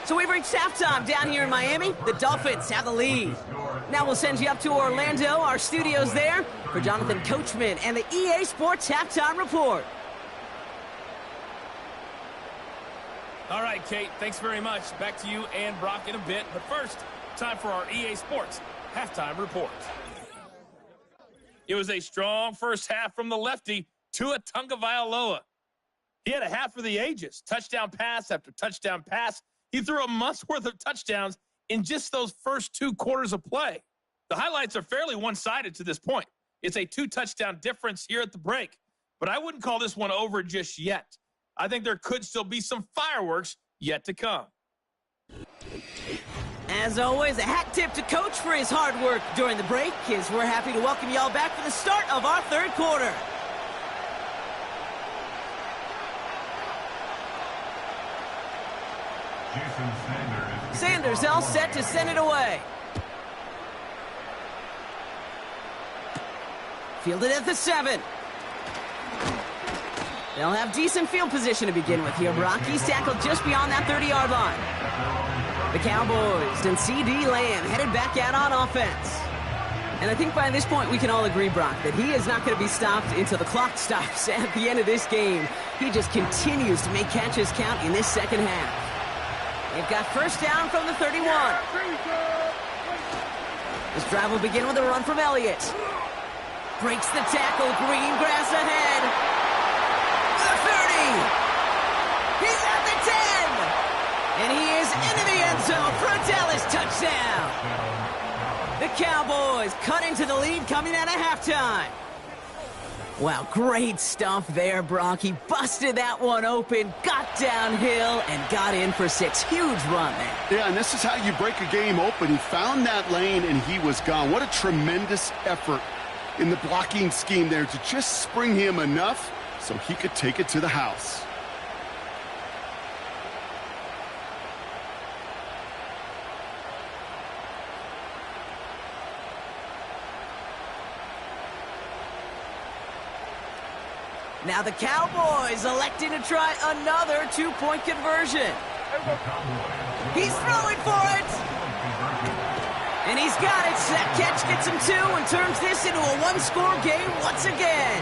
So we've reached halftime down here in Miami. The Dolphins have the lead. Now we'll send you up to Orlando, our studios there, for Jonathan Coachman and the EA Sports Halftime Report. All right, Kate, thanks very much. Back to you and Brock in a bit. But first, time for our EA Sports Halftime Report. It was a strong first half from the lefty, Tua Tagovailoa. He had a half for the ages. Touchdown pass after touchdown pass. He threw a month's worth of touchdowns in just those first 2 quarters of play. The highlights are fairly one-sided to this point. It's a 2-touchdown difference here at the break. But I wouldn't call this one over just yet. I think there could still be some fireworks yet to come. As always, a hat tip to Coach for his hard work during the break, as we're happy to welcome you all back for the start of our third quarter. Sanders all set to send it away. Fielded at the 7. They'll have decent field position to begin with here. Rocky's tackled just beyond that 30-yard line. The Cowboys and C.D. Lamb headed back out on offense. And I think by this point we can all agree, Brock, that he is not going to be stopped until the clock stops at the end of this game. He just continues to make catches count in this second half. They've got first down from the 31. This drive will begin with a run from Elliott. Breaks the tackle, green grass ahead. The 30. He's at the 10. And he is into the end zone for a Dallas touchdown. The Cowboys cut into the lead coming out of halftime. Wow, great stuff there, Brock. He busted that one open, got downhill, and got in for 6. Huge run there. Yeah, and this is how you break a game open. He found that lane, and he was gone. What a tremendous effort in the blocking scheme there to just spring him enough so he could take it to the house. Now the Cowboys electing to try another 2-point conversion. He's throwing for it. And he's got it. That catch gets him 2 and turns this into a 1-score game once again.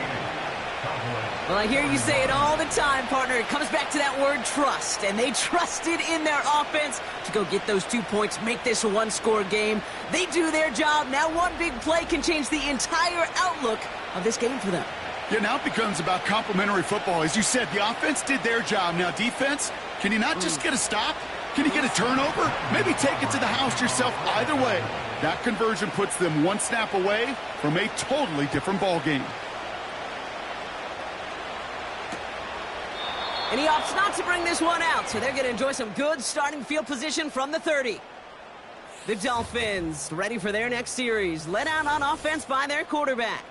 Well, I hear you say it all the time, partner. It comes back to that word trust. And they trusted in their offense to go get those 2 points, make this a 1-score game. They do their job. Now one big play can change the entire outlook of this game for them. Yeah, now it becomes about complementary football. As you said, the offense did their job. Now defense, can you not just get a stop? Can you get a turnover? Maybe take it to the house yourself. Either way, that conversion puts them 1 snap away from a totally different ball game. And he opts not to bring this one out, so they're going to enjoy some good starting field position from the 30. The Dolphins ready for their next series, led out on offense by their quarterback.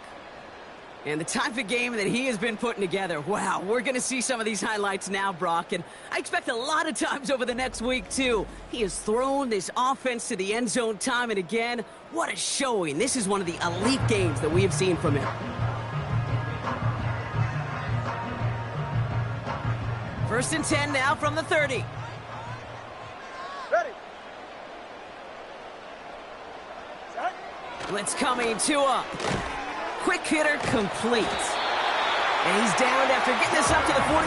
And the type of game that he has been putting together, wow, we're going to see some of these highlights now, Brock. And I expect a lot of times over the next week, too. He has thrown this offense to the end zone time and again. What a showing. This is one of the elite games that we have seen from him. First and 10 now from the 30. Ready. Blitz coming, Tua. Quick hitter complete. And he's down after getting this up to the 41.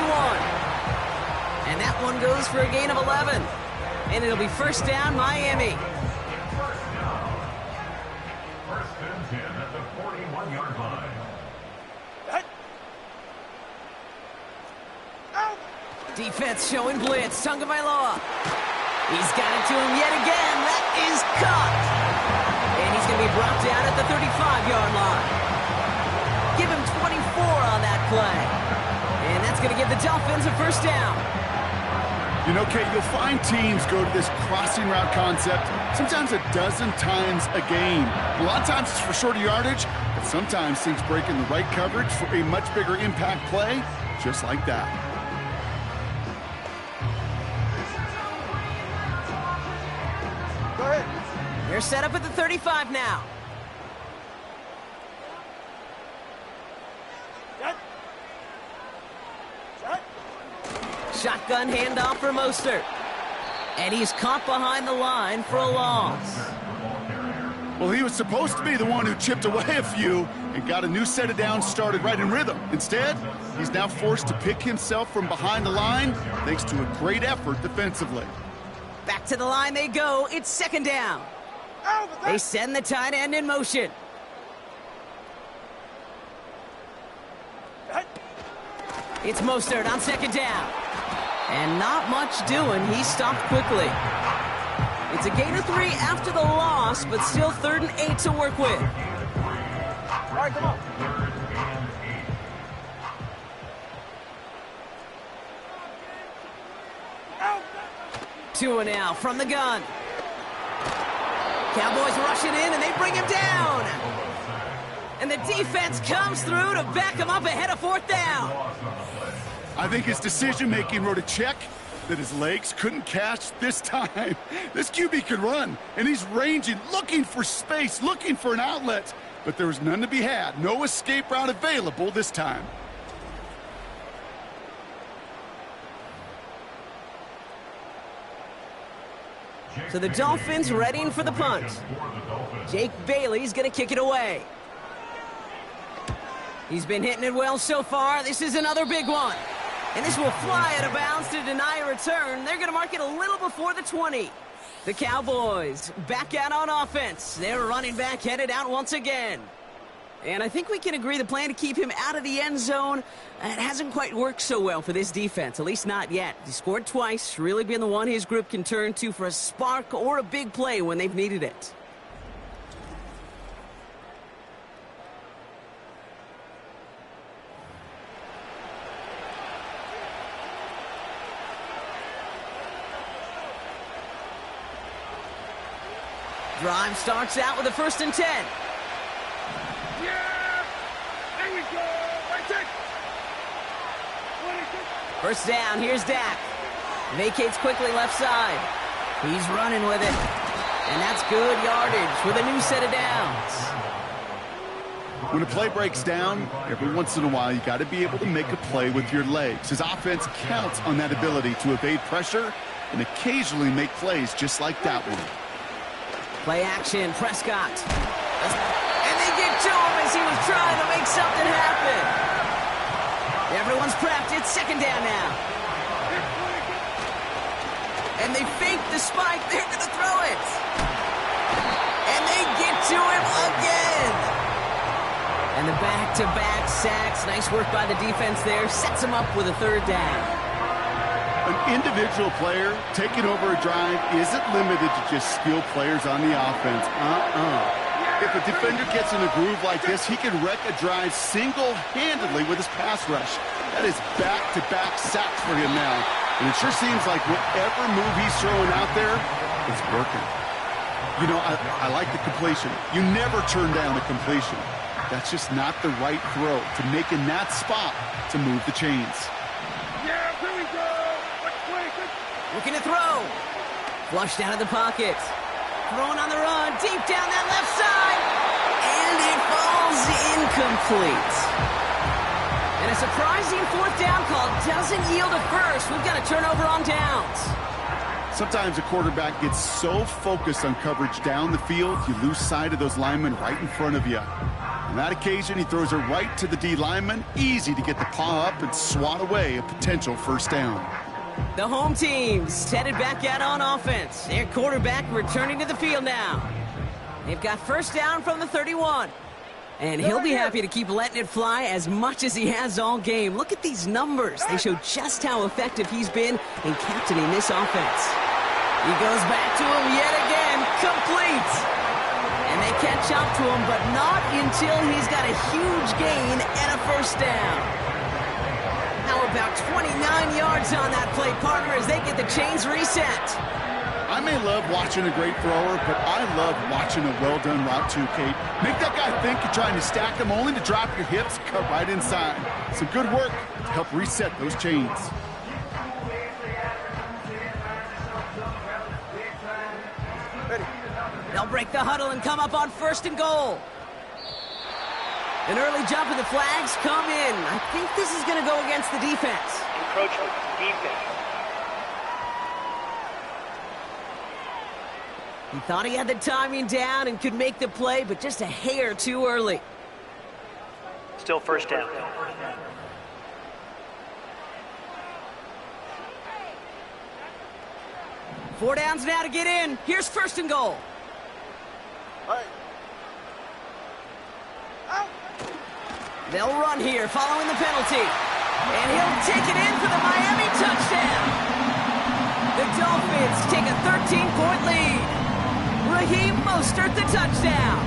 And that one goes for a gain of 11. And it'll be first down, Miami. First and 10 at the 41-yard line. Defense showing blitz. Tagovailoa. He's got it to him yet again. That is caught. And he's going to be brought down at the 35-yard line. Give him 24 on that play. And that's going to give the Dolphins a first down. You know, Kate, you'll find teams go to this crossing route concept sometimes a dozen times a game. A lot of times it's for shorter yardage, but sometimes things break in the right coverage for a much bigger impact play, just like that. Go ahead. They're set up at the 35 now. Shotgun handoff for Mostert. And he's caught behind the line for a loss. Well, he was supposed to be the one who chipped away a few and got a new set of downs started right in rhythm. Instead, he's now forced to pick himself from behind the line thanks to a great effort defensively. Back to the line they go. It's second down. They send the tight end in motion. It's Mostert on second down. And not much doing. He stopped quickly. It's a gain of 3 after the loss, but still 3rd and 8 to work with. All right, come on. 2 and out from the gun. Cowboys rushing in, and they bring him down. And the defense comes through to back him up ahead of 4th down. I think his decision-making wrote a check that his legs couldn't catch this time. This QB could run, and he's ranging, looking for space, looking for an outlet. But there was none to be had. No escape route available this time. So the Dolphins readying for the punt. Jake Bailey's going to kick it away. He's been hitting it well so far. This is another big one. And this will fly out of bounds to deny a return. They're going to mark it a little before the 20. The Cowboys back out on offense. Their running back headed out once again. And I think we can agree the plan to keep him out of the end zone, it hasn't quite worked so well for this defense, at least not yet. He scored twice, really been the one his group can turn to for a spark or a big play when they've needed it. Drive starts out with a 1st and 10. Yeah! There we go! Right there! First down, here's Dak. Vacates quickly left side. He's running with it. And that's good yardage with a new set of downs. When a play breaks down, every once in a while you got to be able to make a play with your legs. His offense counts on that ability to evade pressure and occasionally make plays just like that one. Play action, Prescott. And they get to him as he was trying to make something happen. Everyone's prepped. It's second down now. And they fake the spike. They're going to throw it. And they get to him again. And the back-to-back sacks. Nice work by the defense there. Sets him up with a 3rd down. An individual player taking over a drive isn't limited to just skill players on the offense. If a defender gets in a groove like this, he can wreck a drive single-handedly with his pass rush. That is back-to-back sacks for him now. And it sure seems like whatever move he's throwing out there, it's working. You know, I like the completion. You never turn down the completion. That's just not the right throw to make in that spot to move the chains. Yeah, here we go! Looking to throw. Flushed out of the pocket. Throwing on the run. Deep down that left side. And it falls incomplete. And a surprising 4th down call doesn't yield a first. We've got a turnover on downs. Sometimes a quarterback gets so focused on coverage down the field, you lose sight of those linemen right in front of you. On that occasion, he throws it right to the D lineman. Easy to get the paw up and swat away a potential first down. The home team's headed back out on offense. Their quarterback returning to the field now. They've got first down from the 31. And he'll be happy to keep letting it fly as much as he has all game. Look at these numbers. They show just how effective he's been in captaining this offense. He goes back to him yet again. Complete. And they catch up to him, but not until he's got a huge gain and a first down. How about 29 yards on that play, partner, as they get the chains reset. I may love watching a great thrower, but I love watching a well-done route too, Kate. Make that guy think you're trying to stack him only to drop your hips, cut right inside. Some good work to help reset those chains. They'll break the huddle and come up on first and goal. An early jump and the flags come in. I think this is going to go against the defense. Encroachment, defense. He thought he had the timing down and could make the play, but just a hair too early. Still first down. Four downs now to get in. Here's first and goal. They'll run here following the penalty. And he'll take it in for the Miami touchdown. The Dolphins take a 13-point lead. Raheem Mostert the touchdown.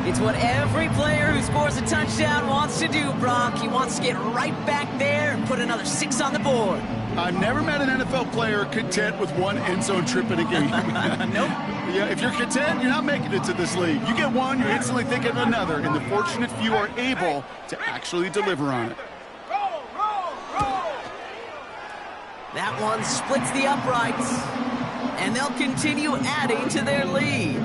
It's what every player who scores a touchdown wants to do, Brock. He wants to get right back there and put another 6 on the board. I've never met an NFL player content with one end zone trip in a game. Nope. Yeah, if you're content, you're not making it to this league. You get one, you're instantly thinking of another, and the fortunate few are able to actually deliver on it. That one splits the uprights, and they'll continue adding to their lead.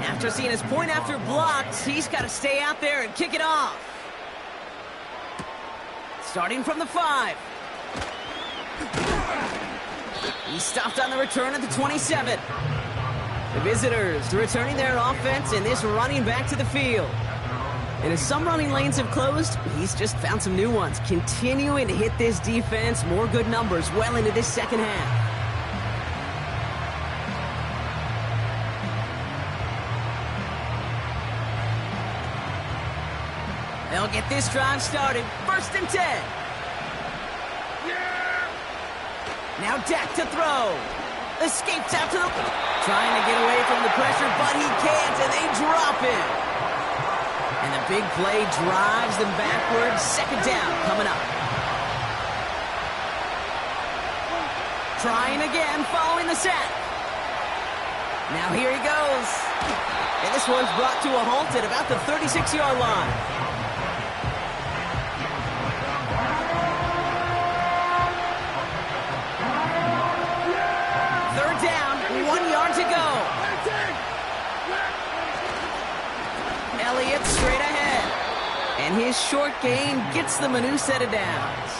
After seeing his point after blocked, he's got to stay out there and kick it off. Starting from the 5. He's stopped on the return at the 27. The visitors returning their offense and this running back to the field. And as some running lanes have closed, he's just found some new ones. Continuing to hit this defense, more good numbers well into this second half. They'll get this drive started. First and 10. Now Dak to throw. Escapes out to the... Trying to get away from the pressure, but he can't, and they drop him. And the big play drives them backwards. Second down coming up. Trying again following the sack. Now here he goes. And this one's brought to a halt at about the 36-yard line. Third down, 1 yard to go. Elliott straight ahead. And his short gain gets them a new set of downs.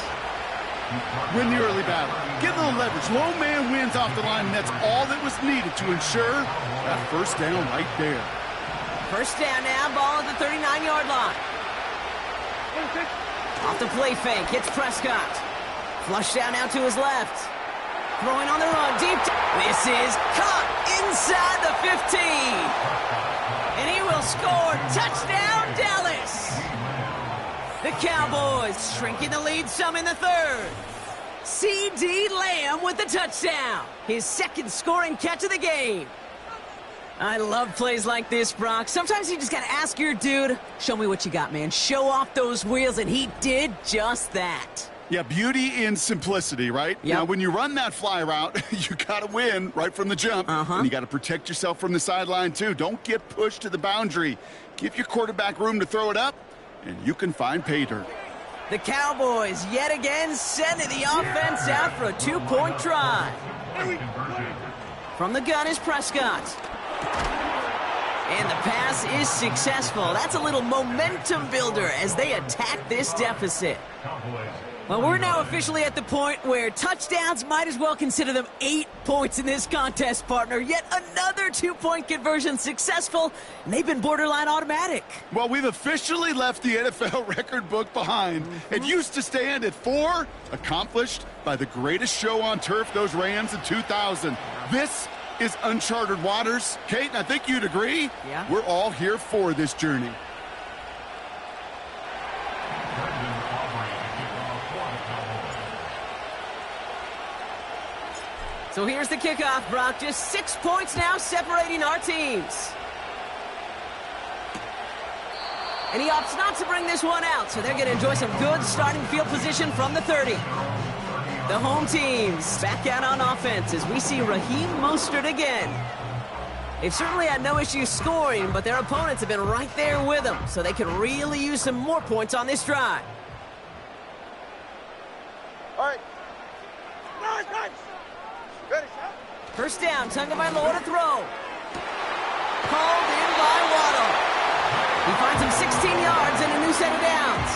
Win the early battle. Get a little leverage. Low man wins off the line, and that's all that was needed to ensure that first down right there. First down now, ball at the 39-yard line. Off the play fake, hits Prescott. Flush down now to his left. Throwing on the run, deep. This is caught inside the 15. And he will score. Touchdown, Dallas. The Cowboys shrinking the lead some in the third. C.D. Lamb with the touchdown. His second scoring catch of the game. I love plays like this, Brock. Sometimes you just got to ask your dude, show me what you got, man. Show off those wheels, and he did just that. Yeah, beauty in simplicity, right? Yep. Now, when you run that fly route, you got to win right from the jump. And you got to protect yourself from the sideline, too. Don't get pushed to the boundary. Give your quarterback room to throw it up, and you can find pay dirt. The Cowboys yet again sending the offense out for a 2-point try. From the gun is Prescott. And the pass is successful. That's a little momentum builder as they attack this deficit. Well, we're now officially at the point where touchdowns might as well consider them 8 points in this contest, partner. Yet another 2-point conversion successful, and they've been borderline automatic. Well, we've officially left the NFL record book behind. It used to stand at 4, accomplished by the greatest show on turf, those Rams in 2000. This is uncharted waters. Kate, and I think you'd agree. Yeah. We're all here for this journey. So here's the kickoff, Brock. Just 6 points now separating our teams. And he opts not to bring this one out, so they're going to enjoy some good starting field position from the 30. The home teams back out on offense as we see Raheem Mostert again. They've certainly had no issue scoring, but their opponents have been right there with them, so they could really use some more points on this drive. All right. Nice. Ready, shot. First down, Tagovailoa to throw. Called in by Waddle. He finds him 16 yards and a new set of downs.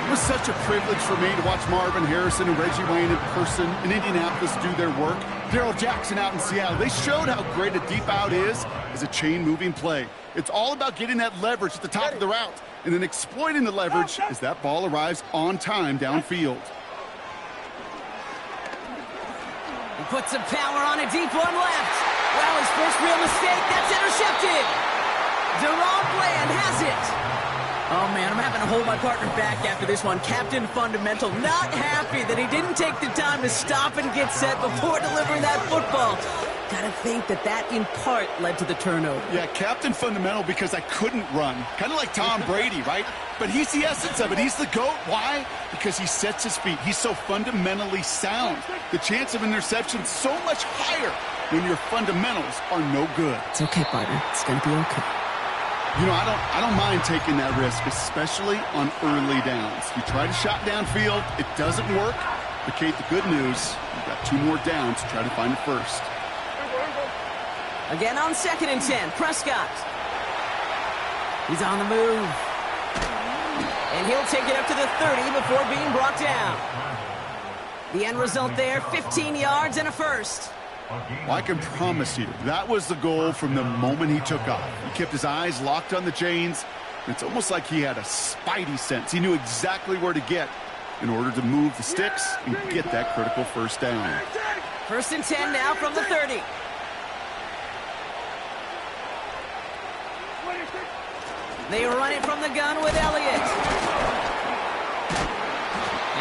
It was such a privilege for me to watch Marvin Harrison and Reggie Wayne in person in Indianapolis do their work. Darrell Jackson out in Seattle. They showed how great a deep out is as a chain-moving play. It's all about getting that leverage at the top of the route and then exploiting the leverage as that ball arrives on time downfield. He puts some power on a deep one left. Well, his first real mistake, that's intercepted. Deron Bland has it. Oh, man, I'm having to hold my partner back after this one. Captain Fundamental, not happy that he didn't take the time to stop and get set before delivering that football. Gotta think that in part led to the turnover. Yeah, Captain Fundamental because I couldn't run. Kind of like Tom Brady, right? But he's the essence of it. He's the GOAT. Why? Because he sets his feet. He's so fundamentally sound. The chance of interception so much higher when your fundamentals are no good. It's okay, partner. It's gonna be okay. You know, I don't mind taking that risk, especially on early downs. You try to shot downfield, it doesn't work. But, Kate, the good news, you've got 2 more downs to try to find it first. Again on 2nd and 10, Prescott. He's on the move. And he'll take it up to the 30 before being brought down. The end result there, 15 yards and a first. Well, I can promise you, that was the goal from the moment he took off. He kept his eyes locked on the chains. It's almost like he had a spidey sense. He knew exactly where to get in order to move the sticks and get that critical first down. 1st and 10 now from the 30. They run it from the gun with Elliott.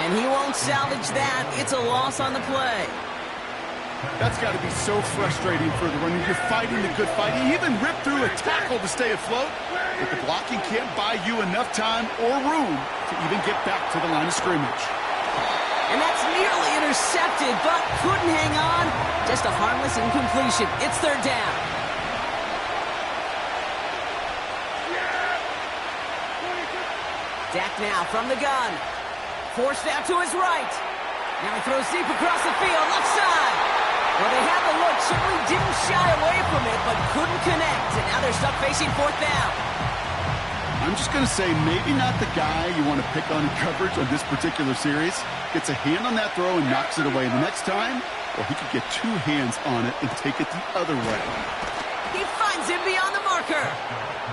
And he won't salvage that. It's a loss on the play. That's got to be so frustrating for the runner. You're fighting the good fight. He even ripped through a tackle to stay afloat, but the blocking can't buy you enough time or room to even get back to the line of scrimmage. And that's nearly intercepted, but couldn't hang on. Just a harmless incompletion. It's 3rd down. Dak now from the gun. Forced out to his right. Now he throws deep across the field, left side. Well, they had the look, certainly didn't shy away from it, but couldn't connect. And now they're stuck facing 4th down. I'm just going to say maybe not the guy you want to pick on in coverage on this particular series. Gets a hand on that throw and knocks it away. The next time, well, he could get 2 hands on it and take it the other way. He finds him beyond the marker.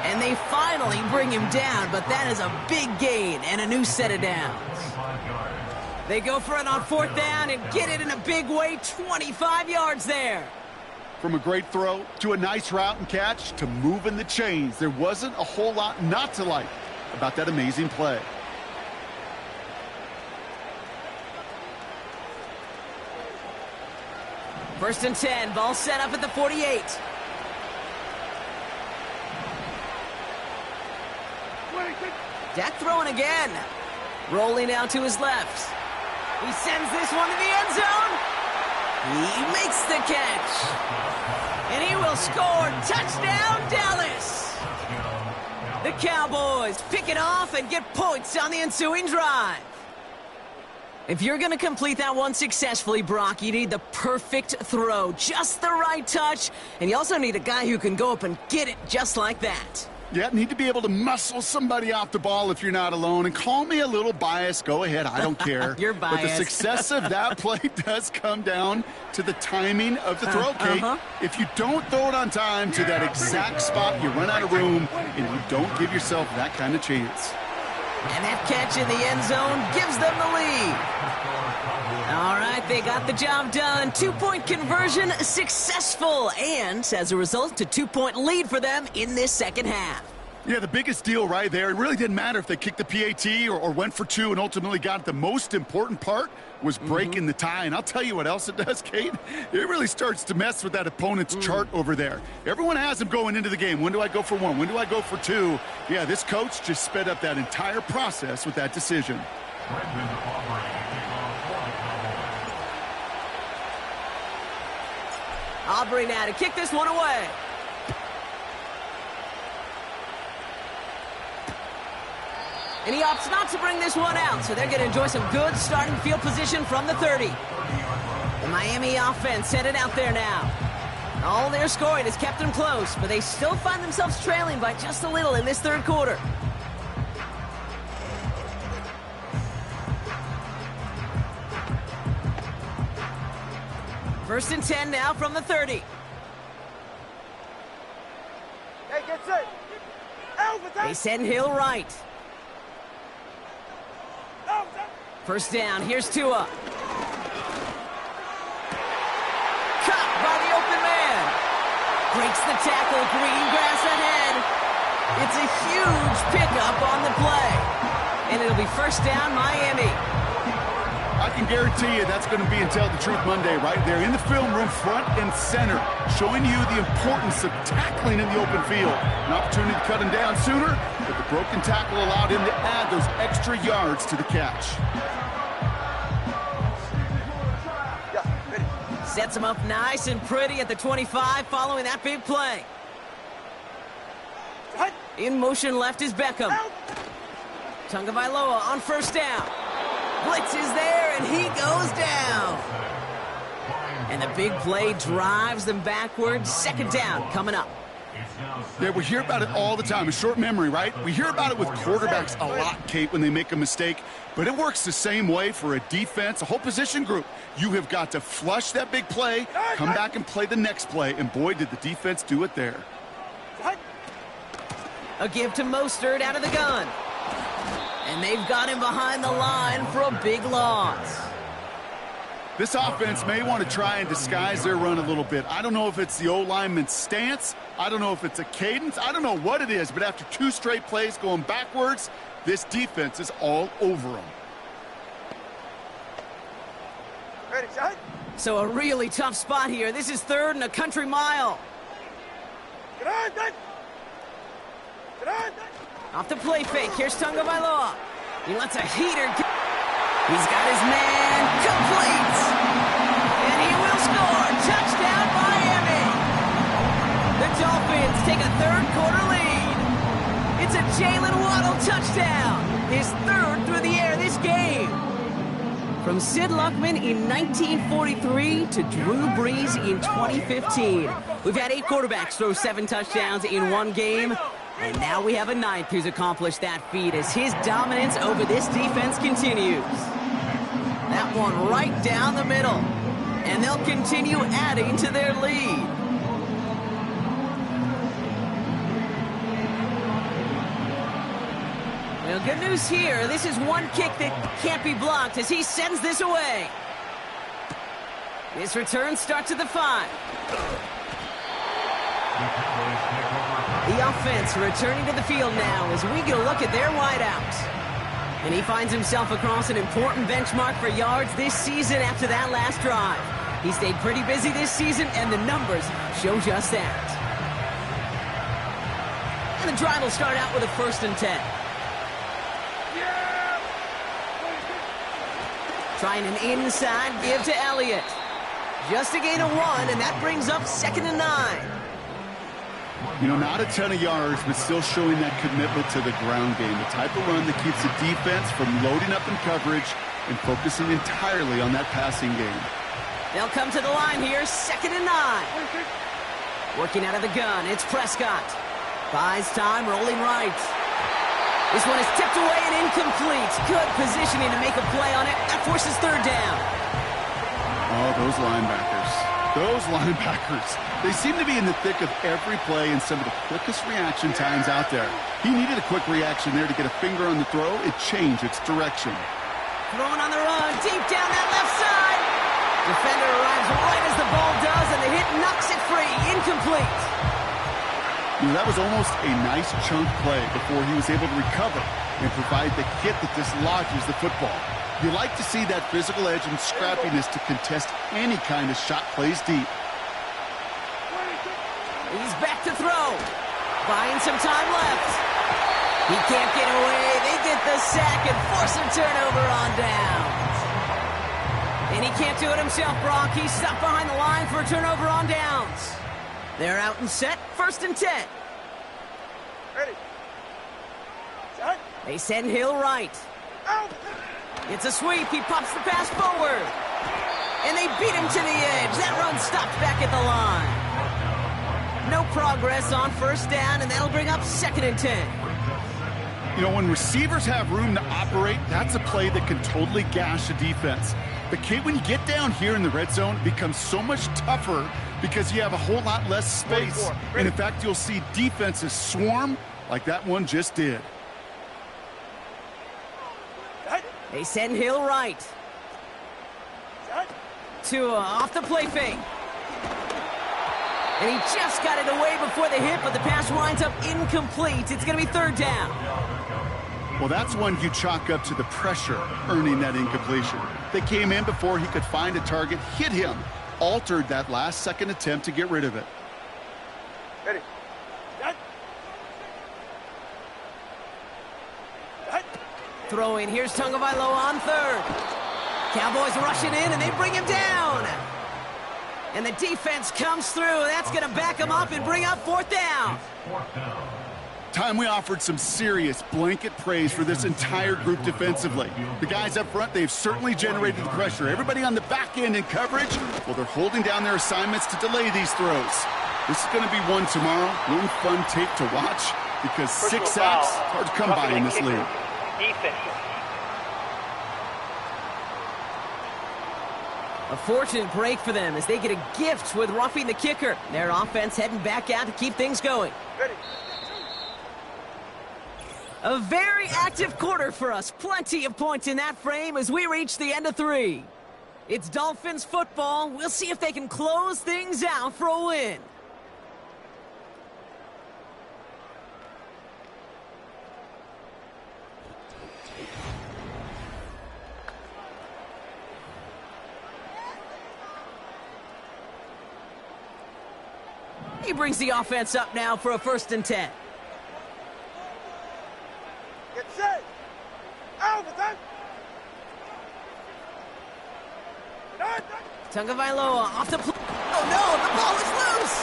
And they finally bring him down, but that is a big gain and a new set of downs. They go for it on 4th down and get it in a big way, 25 yards there. From a great throw to a nice route and catch to moving the chains, there wasn't a whole lot not to like about that amazing play. First and 10, ball set up at the 48. Dak throwing again. Rolling out to his left. He sends this one to the end zone. He makes the catch. And he will score. Touchdown, Dallas. The Cowboys pick it off and get points on the ensuing drive. If you're going to complete that one successfully, Brock, you need the perfect throw, just the right touch, and you also need a guy who can go up and get it just like that. Yeah, need to be able to muscle somebody off the ball if you're not alone. And call me a little biased. Go ahead. I don't care. You're biased. But the success of that play does come down to the timing of the throw, Kate. If you don't throw it on time to that exact spot, you run out of room, and you don't give yourself that kind of chance. And that catch in the end zone gives them the lead. All right, they got the job done. 2-point conversion successful. And as a result, a 2-point lead for them in this second half. Yeah, the biggest deal right there, it really didn't matter if they kicked the PAT or went for two and ultimately got it. The most important part was breaking the tie. And I'll tell you what else it does, Kate. It really starts to mess with that opponent's chart over there. Everyone has them going into the game. When do I go for one? When do I go for two? Yeah, this coach just sped up that entire process with that decision. Aubrey now to kick this one away. And he opts not to bring this one out, so they're going to enjoy some good starting field position from the 30. The Miami offense headed out there now. All their scoring has kept them close, but they still find themselves trailing by just a little in this third quarter. First and 10 now from the 30. Hey, get set. They send Hill right. First down, here's Tua. Caught by the open man. Breaks the tackle, green grass ahead. It's a huge pickup on the play. And it'll be first down, Miami. I can guarantee you that's going to be in Tell the Truth Monday right there in the film room, front and center, showing you the importance of tackling in the open field. An opportunity to cut him down sooner, but the broken tackle allowed him to add those extra yards to the catch. Sets him up nice and pretty at the 25 following that big play. In motion left is Beckham. Tagovailoa on first down. Blitz is there, and he goes down. And the big play drives them backwards. Second down coming up. Yeah, we hear about it all the time. A short memory, right? We hear about it with quarterbacks a lot, Kate, when they make a mistake. But it works the same way for a defense, a whole position group. You have got to flush that big play, come back and play the next play. And boy, did the defense do it there. A give to Mostert out of the gun. And they've got him behind the line for a big loss. This offense may want to try and disguise their run a little bit. I don't know if it's the O-lineman's stance. I don't know if it's a cadence. I don't know what it is, but after two straight plays going backwards, this defense is all over them. Ready, shot. So a really tough spot here. This is third and a country mile. Get on, Dutch. Get on, Dutch. Off the play fake. Here's Tagovailoa. He lets a heater. He's got his man complete. And he will score. Touchdown, Miami. The Dolphins take a third quarter lead. It's a Jalen Waddle touchdown. His third through the air this game. From Sid Luckman in 1943 to Drew Brees in 2015. We've had 8 quarterbacks throw 7 touchdowns in one game. And now we have a 9th who's accomplished that feat as his dominance over this defense continues. That one right down the middle. And they'll continue adding to their lead. Well, good news here. This is one kick that can't be blocked as he sends this away. This return starts at the 5. The offense returning to the field now as we get a look at their wideouts. And he finds himself across an important benchmark for yards this season after that last drive. He stayed pretty busy this season, and the numbers show just that. And the drive will start out with a first and 10. Trying an inside give to Elliott. Just a gain of 1, and that brings up 2nd and 9. You know, not a ton of yards, but still showing that commitment to the ground game. The type of run that keeps the defense from loading up in coverage and focusing entirely on that passing game. They'll come to the line here, 2nd and 9. Working out of the gun, it's Prescott. Buys time, rolling right. This one is tipped away and incomplete. Good positioning to make a play on it. That forces 3rd down. Oh, those linebackers. Those linebackers. They seem to be in the thick of every play and some of the quickest reaction times out there. He needed a quick reaction there to get a finger on the throw. It changed its direction. Throwing on the run, deep down that left side. Defender arrives right as the ball does, and the hit knocks it free. Incomplete. You know, that was almost a nice chunk play before he was able to recover and provide the hit that dislodges the football. You like to see that physical edge and scrappiness to contest any kind of shot plays deep. He's back to throw. Buying some time left. He can't get away. They get the sack and force a turnover on downs. And he can't do it himself, Brock. He's stuck behind the line for a turnover on downs. They're out and set, 1st and 10. Ready. Set. They send Hill right. Out. It's a sweep. He pops the pass forward. And they beat him to the edge. That run stopped back at the line. No progress on 1st down, and that'll bring up 2nd and 10. You know, when receivers have room to operate, that's a play that can totally gash a defense. But, Kate, when you get down here in the red zone, it becomes so much tougher because you have a whole lot less space. And, in fact, you'll see defenses swarm like that one just did. They send Hill right. Tua off the play fake. And he just got it away before the hit, but the pass winds up incomplete. It's going to be 3rd down. Well, that's one you chalk up to the pressure earning that incompletion. They came in before he could find a target, hit him, altered that last-second attempt to get rid of it. Ready. Set. Set. Throwing. Here's Tagovailoa on 3rd. Cowboys rushing in, and they bring him down. And the defense comes through. That's going to back him up and bring up 4th down. Time we offered some serious blanket praise for this entire group defensively. The guys up front, they've certainly generated the pressure. Everybody on the back end in coverage, well, they're holding down their assignments to delay these throws. This is going to be one tomorrow, one fun tape to watch, because 6 sacks, hard to come by in this league. Defense. A fortunate break for them as they get a gift with roughing the kicker. Their offense heading back out to keep things going. Ready. A very active quarter for us. Plenty of points in that frame as we reach the end of 3. It's Dolphins football. We'll see if they can close things out for a win. He brings the offense up now for a 1st and 10. Get set. Out. Tagovailoa off the play. Oh no, the ball is loose.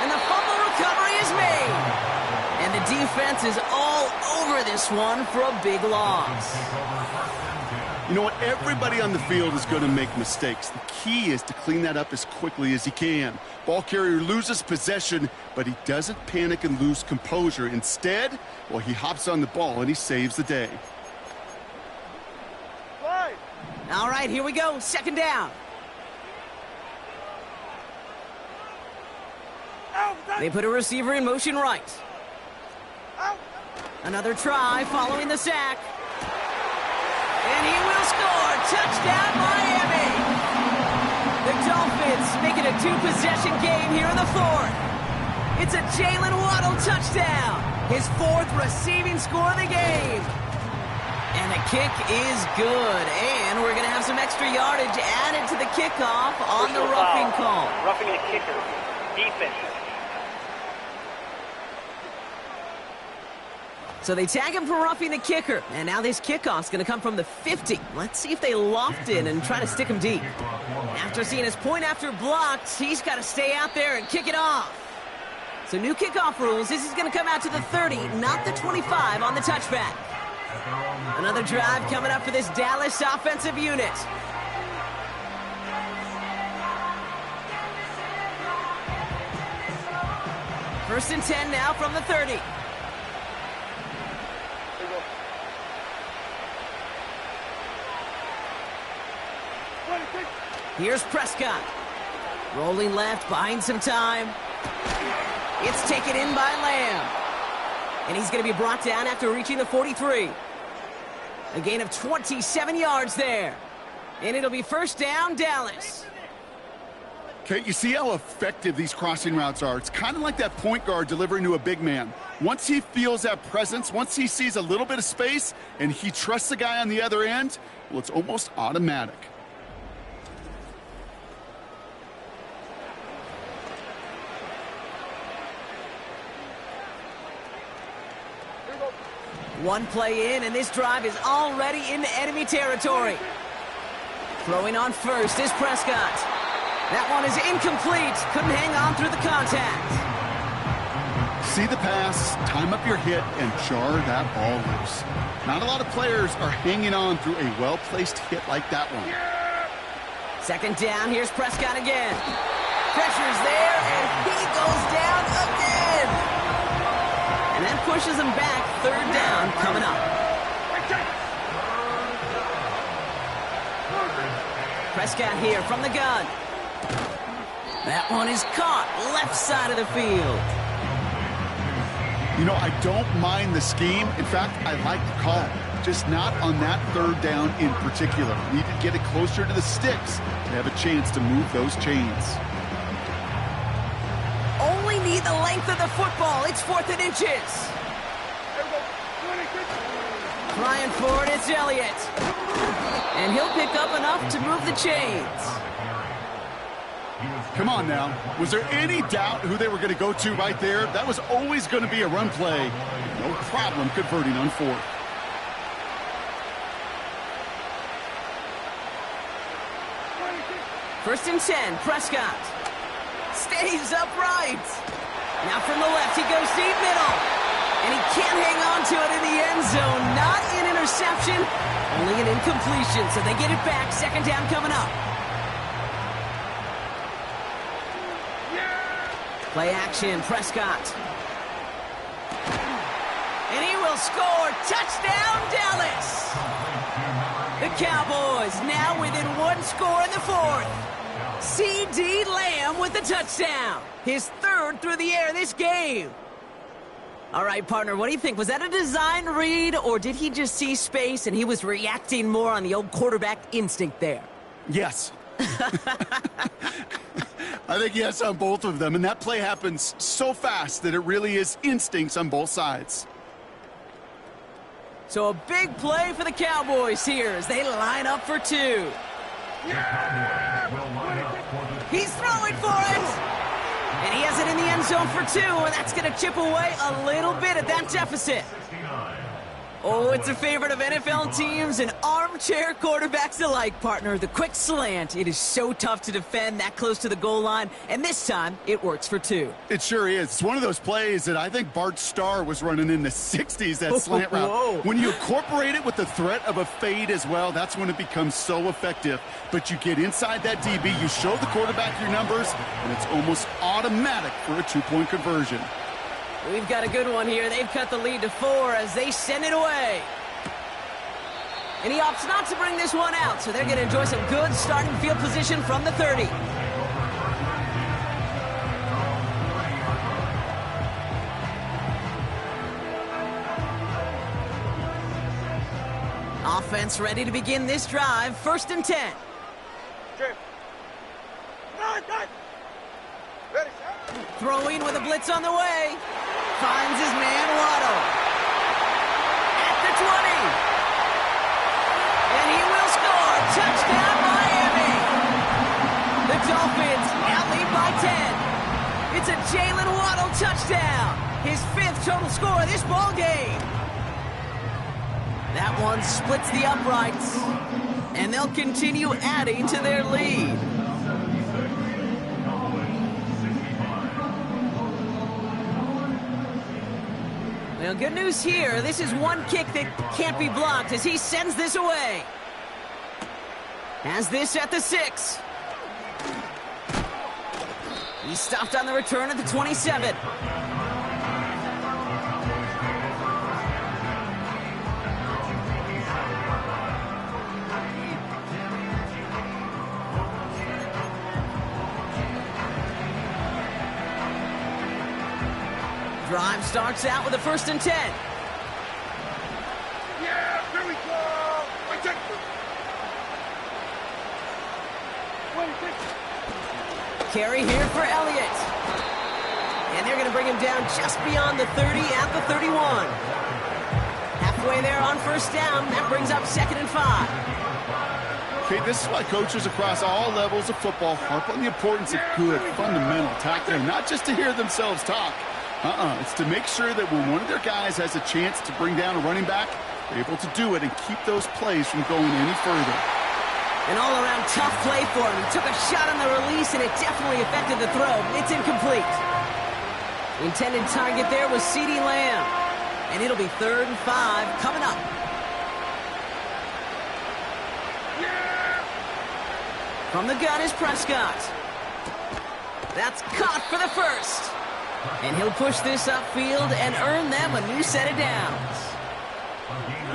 And the fumble recovery is made. And the defense is all over this one for a big loss. You know what? Everybody on the field is going to make mistakes. The key is to clean that up as quickly as he can. Ball carrier loses possession, but he doesn't panic and lose composure. Instead, well, he hops on the ball and he saves the day. Slide. All right, here we go. 2nd down. Out. They put a receiver in motion right. Out. Another try following the sack. And he will score. Touchdown, Miami. The Dolphins make it a 2-possession game here in the 4th. It's a Jalen Waddle touchdown. His 4th receiving score of the game. And the kick is good. And we're going to have some extra yardage added to the kickoff on the roughing call. Roughing the kicker. Defense. So they tag him for roughing the kicker. And now this kickoff's going to come from the 50. Let's see if they loft in and try to stick him deep. After seeing his point after blocked, he's got to stay out there and kick it off. So new kickoff rules. This is going to come out to the 30, not the 25 on the touchback. Another drive coming up for this Dallas offensive unit. First and 10 now from the 30. Here's Prescott. Rolling left, buying some time. It's taken in by Lamb. And he's going to be brought down after reaching the 43. A gain of 27 yards there. And it'll be first down, Dallas. Okay, you see how effective these crossing routes are. It's kind of like that point guard delivering to a big man. Once he feels that presence, once he sees a little bit of space, and he trusts the guy on the other end, well, it's almost automatic. One play in, and this drive is already into enemy territory. Throwing on first is Prescott. That one is incomplete. Couldn't hang on through the contact. See the pass, time up your hit, and jar that ball loose. Not a lot of players are hanging on through a well-placed hit like that one. Second down, here's Prescott again. Pressure's there, and he goes down again. And that pushes him back. Third down coming up. Prescott here from the gun. That one is caught left side of the field. You know, I don't mind the scheme. In fact, I like the call. Just not on that third down in particular. Need to get it closer to the sticks to have a chance to move those chains. Only need the length of the football. It's 4th and inches. Trying for it, it's Elliott. And he'll pick up enough to move the chains. Come on now. Was there any doubt who they were going to go to right there? That was always going to be a run play. No problem converting on 4th. First and 10, Prescott. Stays upright. Now from the left, he goes deep middle. And he can't hang on to it in the end zone. Not an interception, only an incompletion. So they get it back. Second down coming up. Play action, Prescott. And he will score. Touchdown, Dallas. The Cowboys now within 1 score in the 4th. C.D. Lamb with the touchdown. His 3rd through the air this game. All right, partner, what do you think? Was that a design read, or did he just see space and he was reacting more on the old quarterback instinct there? Yes. I think yes on both of them, and that play happens so fast that it really is instincts on both sides. So a big play for the Cowboys here as they line up for 2. He's throwing for it! And he has it in the end zone for 2, and that's going to chip away a little bit at that deficit. Oh, it's a favorite of NFL teams and armchair quarterbacks alike, partner. The quick slant. It is so tough to defend that close to the goal line, and this time it works for 2. It sure is. It's one of those plays that I think Bart Starr was running in the 60s, that slant route. Whoa. When you incorporate it with the threat of a fade as well, that's when it becomes so effective. But you get inside that DB, you show the quarterback your numbers, and it's almost automatic for a 2-point conversion. We've got a good one here. They've cut the lead to 4 as they send it away. And he opts not to bring this one out, so they're going to enjoy some good starting field position from the 30. Offense ready to begin this drive. First and 10. Throwing with a blitz on the way. Finds his man, Waddle. At the 20. And he will score. Touchdown, Miami. The Dolphins now lead by 10. It's a Jalen Waddle touchdown. His 5th total score of this ball game. That one splits the uprights. And they'll continue adding to their lead. Well, good news here. This is one kick that can't be blocked as he sends this away. Has this at the 6. He stopped on the return at the 27. Drive starts out with a 1st and 10. Yeah, here we go. I take Carry here for Elliott. And they're going to bring him down just beyond the 30 at the 31. Halfway there on 1st down. That brings up 2nd and 5. Okay, this is why coaches across all levels of football harp on the importance of good, fundamental tackling, not just to hear themselves talk. It's to make sure that when one of their guys has a chance to bring down a running back, they're able to do it and keep those plays from going any further. An all-around tough play for him. He took a shot on the release, and it definitely affected the throw. It's incomplete. The intended target there was CeeDee Lamb. And it'll be 3rd and 5 coming up. From the gun is Prescott. That's caught for the 1st. And he'll push this upfield and earn them a new set of downs.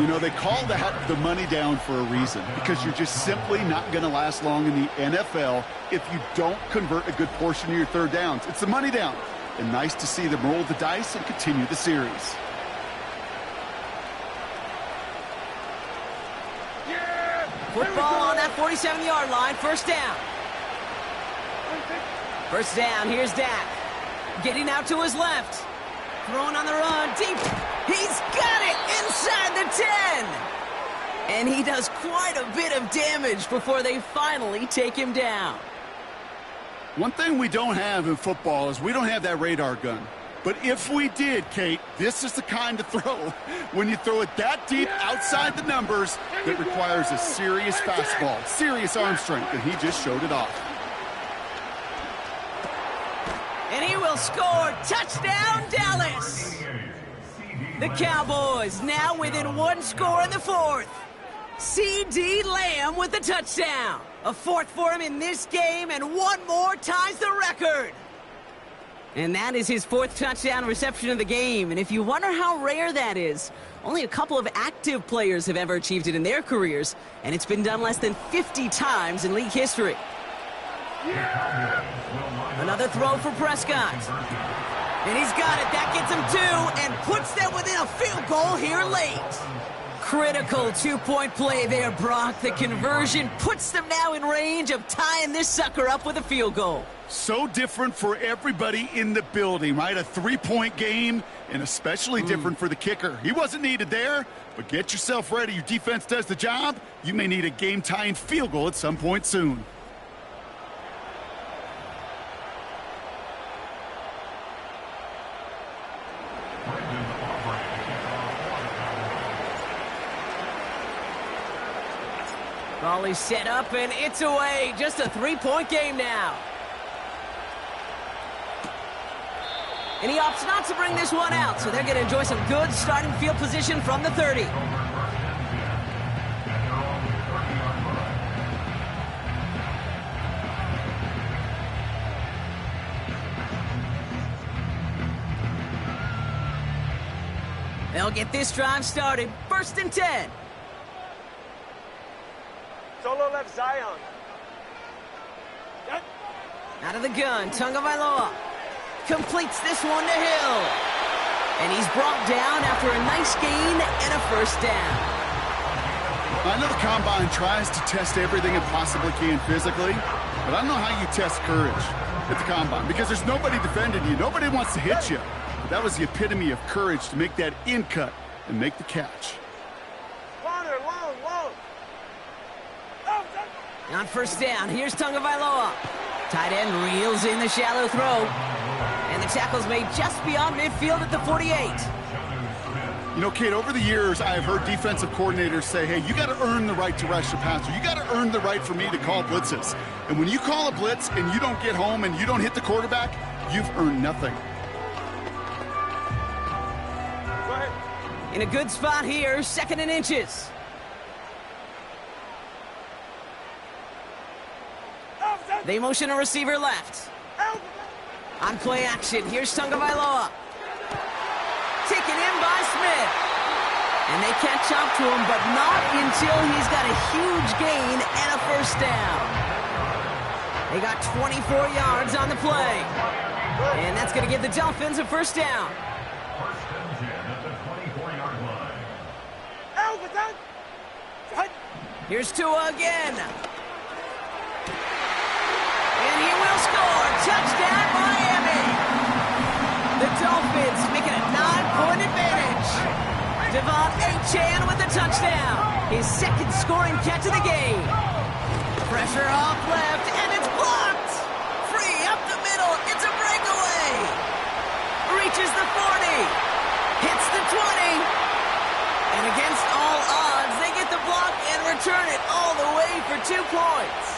You know, they call that the money down for a reason, because you're just simply not going to last long in the NFL if you don't convert a good portion of your 3rd downs. It's the money down. And nice to see them roll the dice and continue the series. Football on that 47-yard line, 1st down. 1st down, here's Dak. Getting out to his left. Throwing on the run, deep. He's got it inside the 10. And he does quite a bit of damage before they finally take him down. One thing we don't have in football is we don't have that radar gun. But if we did, Kate, this is the kind of throw when you throw it that deep outside the numbers that requires a serious fastball, serious arm strength, and he just showed it off. And he will score. Touchdown, Dallas. The Cowboys now within 1 score in the 4th. CeeDee Lamb with the touchdown. A 4th for him in this game, and 1 more ties the record. And that is his 4th touchdown reception of the game. And if you wonder how rare that is, only a couple of active players have ever achieved it in their careers, and it's been done less than 50 times in league history. Another throw for Prescott. And he's got it. That gets him 2 and puts them within a field goal here late. Critical 2-point play there, Brock. The conversion puts them now in range of tying this sucker up with a field goal. So different for everybody in the building, right? A 3-point game, and especially different for the kicker. He wasn't needed there, but get yourself ready. Your defense does the job. You may need a game-tying field goal at some point soon. Volley set up, and it's away. Just a 3-point game now. And he opts not to bring this one out, so they're going to enjoy some good starting field position from the 30. They'll get this drive started. 1st and 10. Solo left Zion. Out of the gun, Tagovailoa completes this one to Hill. And he's brought down after a nice gain and a 1st down. I know the Combine tries to test everything it possibly can physically, but I don't know how you test courage at the Combine, because there's nobody defending you. Nobody wants to hit you. But that was the epitome of courage to make that in cut and make the catch. On 1st down, here's Tagovailoa. Tight end reels in the shallow throw. And the tackle's made just beyond midfield at the 48. You know, Kate, over the years, I've heard defensive coordinators say, hey, you got to earn the right to rush the passer. You got to earn the right for me to call blitzes. And when you call a blitz and you don't get home and you don't hit the quarterback, you've earned nothing. Go ahead. In a good spot here, 2nd and inches. They motion a receiver left. On play action, here's Tagovailoa. Taken in by Smith. And they catch up to him, but not until he's got a huge gain and a first down. They got 24 yards on the play. And that's going to give the Dolphins a first down. First and 10 at the 24-yard line. Here's Tua again. And he will score. Touchdown, Miami. The Dolphins making a 9-point advantage. Devon Achane with the touchdown. His 2nd scoring catch of the game. Pressure off left, and it's blocked. Free up the middle. It's a breakaway. Reaches the 40. Hits the 20. And against all odds, they get the block and return it all the way for 2 points.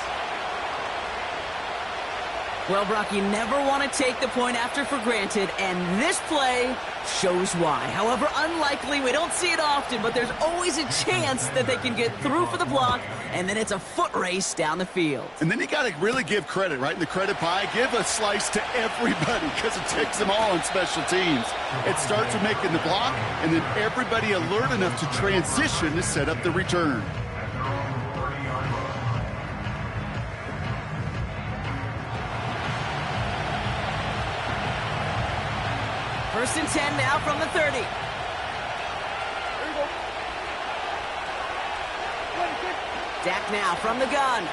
Well, Brock, you never want to take the point after for granted, and this play shows why. However unlikely, we don't see it often, but there's always a chance that they can get through for the block, and then it's a foot race down the field. And then you got to really give credit, right? In the credit pie, give a slice to everybody because it takes them all on special teams. It starts with making the block, and then everybody alert enough to transition to set up the return. First and 10 now from the 30. Dak now from the gun.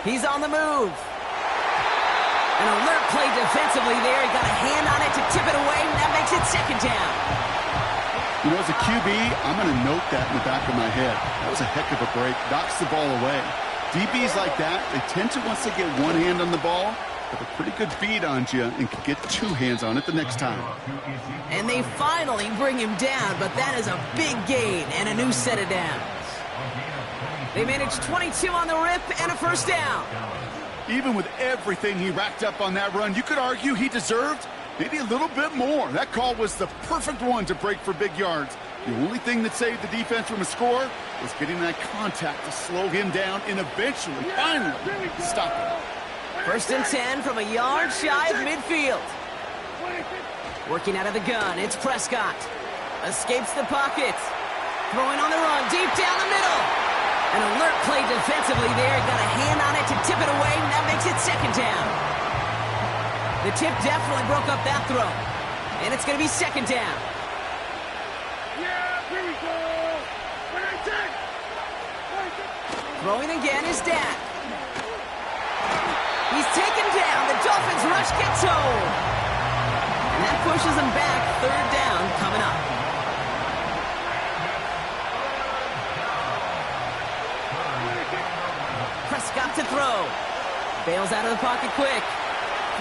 He's on the move. An alert play defensively there. He got a hand on it to tip it away, and that makes it 2nd down. You know, as a QB, I'm going to note that in the back of my head. That was a heck of a break. Knocks the ball away. DBs like that, they tend to, once they get one hand on the ball, have a pretty good beat on you and can get 2 hands on it the next time. And they finally bring him down, but that is a big gain and a new set of downs. They managed 22 on the rip and a first down. Even with everything he racked up on that run, you could argue he deserved maybe a little bit more. That call was the perfect one to break for big yards. The only thing that saved the defense from a score was getting that contact to slow him down and eventually, finally, stop him. First and 10 from a yard shy of midfield. Working out of the gun, it's Prescott. Escapes the pocket. Throwing on the run, deep down the middle. An alert play defensively there. Got a hand on it to tip it away, and that makes it 2nd down. The tip definitely broke up that throw. And it's going to be 2nd down. Yeah, here we go. Throwing again is Dak. He's taken down. The Dolphins rush gets home. And that pushes them back. 3rd down coming up. Prescott to throw. Bails out of the pocket quick.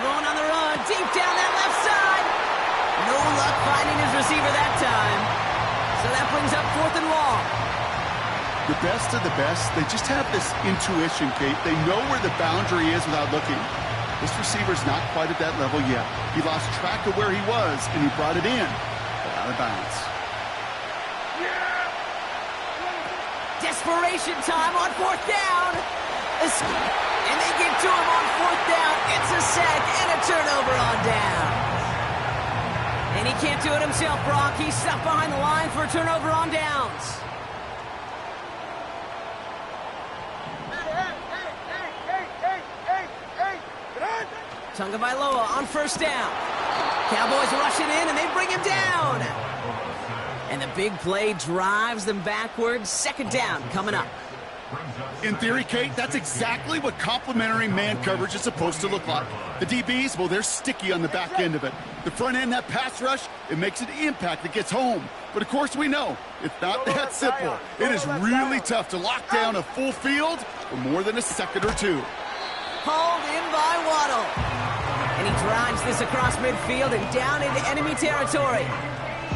Throwing on the run. Deep down that left side. No luck finding his receiver that time. So that brings up 4th and long. The best of the best, they just have this intuition, Kate. They know where the boundary is without looking. This receiver's not quite at that level yet. He lost track of where he was, and he brought it in, but out of bounds. Desperation time on 4th down. And they get to him on 4th down. It's a sack and a turnover on down. And he can't do it himself, Brock. He's stuck behind the line for a turnover on downs. Tagovailoa on 1st down. Cowboys rushing in, and they bring him down. And the big play drives them backwards. 2nd down coming up. In theory, Kate, that's exactly what complementary man coverage is supposed to look like. The DBs, well, they're sticky on the back end of it. The front end, that pass rush, it makes an impact that gets home. But, of course, we know it's not that simple. It is really tough to lock down a full field for more than a second or 2. Hauled in by Waddle. And he drives this across midfield and down into enemy territory.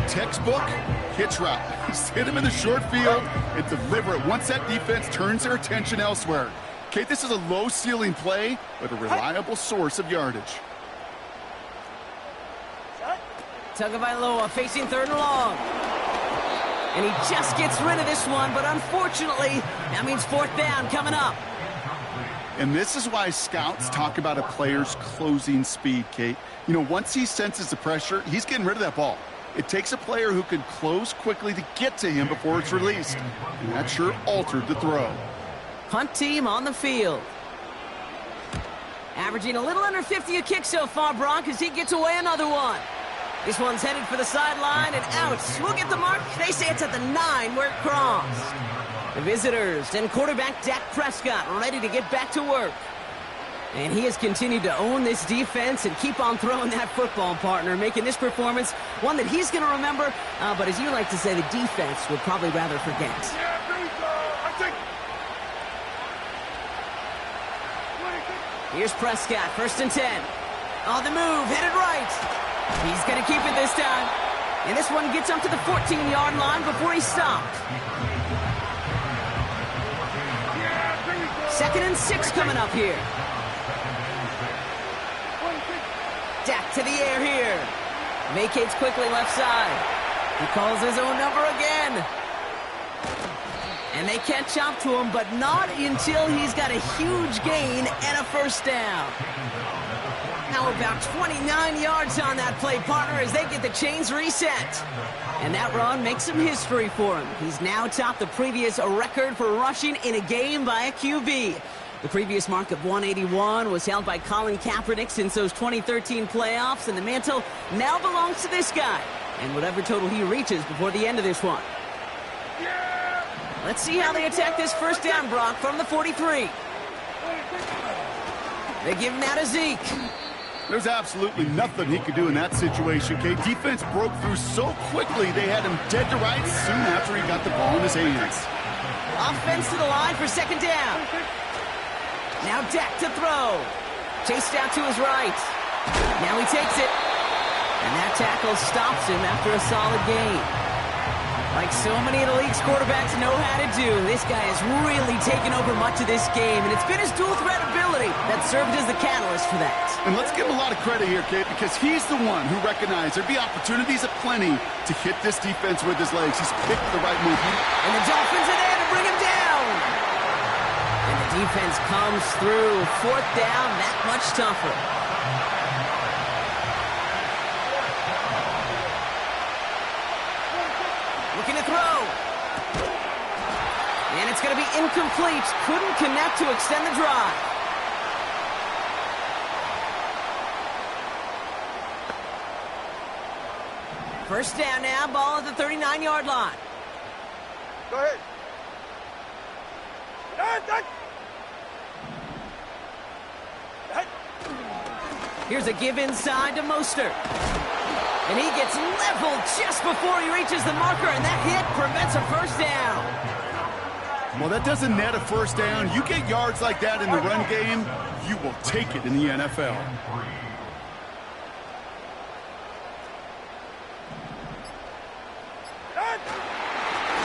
Textbook hitch route. Just hit him in the short field and deliver it once that defense turns their attention elsewhere. Okay, this is a low-ceiling play, but a reliable source of yardage. Tagovailoa facing 3rd and long. And he just gets rid of this one, but unfortunately, that means fourth down coming up. And this is why scouts talk about a player's closing speed, Kate. You know, once he senses the pressure, he's getting rid of that ball. It takes a player who can close quickly to get to him before it's released. And that sure altered the throw. Punt team on the field. Averaging a little under 50 a kick so far, Brock, as he gets away another one. This one's headed for the sideline and out. We'll get the mark. They say it's at the 9 where it crossed. The visitors and quarterback Dak Prescott ready to get back to work. And he has continued to own this defense and keep on throwing that football, partner, making this performance one that he's going to remember. But as you like to say, the defense would probably rather forget. Yeah, here we go. I take. Here's Prescott, 1st and 10. On the move, headed right. He's going to keep it this time. And this one gets up to the 14-yard line before he stopped. 2nd and 6 coming up here. Dak to the air here. Vacates quickly left side. He calls his own number again. And they catch up to him, but not until he's got a huge gain and a first down. Now about 29 yards on that play, partner, as they get the chains reset. And that run makes some history for him. He's now topped the previous record for rushing in a game by a QB. The previous mark of 181 was held by Colin Kaepernick since those 2013 playoffs, and the mantle now belongs to this guy. And whatever total he reaches before the end of this one. Let's see how they attack this first down, Brock, from the 43. They give him that to Zeke. There's absolutely nothing he could do in that situation, Kate. Defense broke through so quickly they had him dead to rights soon after he got the ball in his hands. Offense to the line for 2nd down. Now Dak to throw. Chased out to his right. Now he takes it. And that tackle stops him after a solid gain. Like so many of the league's quarterbacks know how to do, this guy has really taken over much of this game, and it's been his dual threat ability that served as the catalyst for that. And let's give him a lot of credit here, Kate, because he's the one who recognized there'd be opportunities aplenty to hit this defense with his legs. He's picked the right move. And the Dolphins are there to bring him down. And the defense comes through. 4th down, that much tougher. Looking to throw. And it's going to be incomplete. Couldn't connect to extend the drive. First down now, ball at the 39-yard line. Go ahead. Here's a give inside to Mostert. And he gets leveled just before he reaches the marker, and that hit prevents a first down. Well, that doesn't net a first down. You get yards like that in the run game, you will take it in the NFL.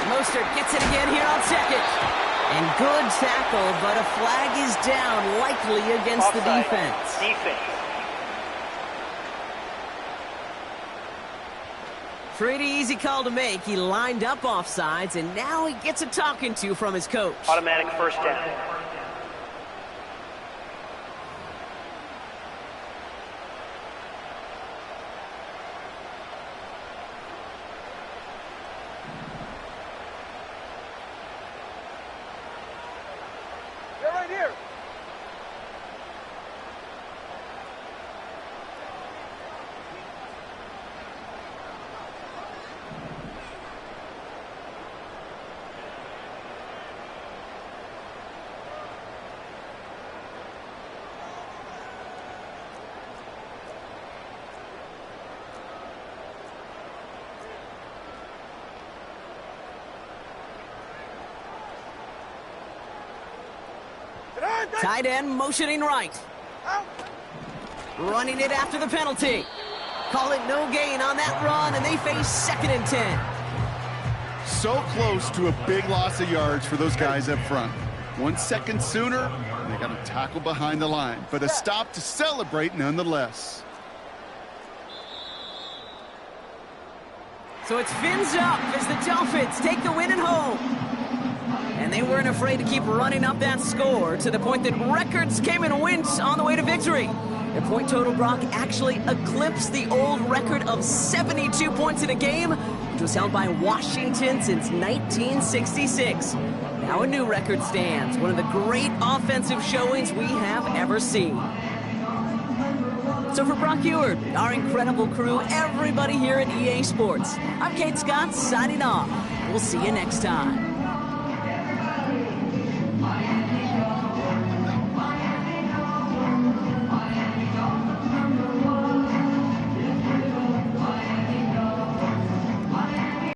Mostert gets it again here on 2nd. And good tackle, but a flag is down, likely against Offside. the defense. Pretty easy call to make. He lined up offsides, and now he gets a talking to from his coach. Automatic first down. They're right here. Tight end motioning right. Running it after the penalty. Call it no gain on that run, and they face 2nd and 10. So close to a big loss of yards for those guys up front. 1 second sooner, and they got a tackle behind the line. But a stop to celebrate nonetheless. So it's fins up as the Dolphins take the win at home. And they weren't afraid to keep running up that score to the point that records came in wins on the way to victory. Their point total, Brock, actually eclipsed the old record of 72 points in a game, which was held by Washington since 1966. Now a new record stands, one of the great offensive showings we have ever seen. So for Brock Ewart, our incredible crew, everybody here at EA Sports, I'm Kate Scott signing off. We'll see you next time.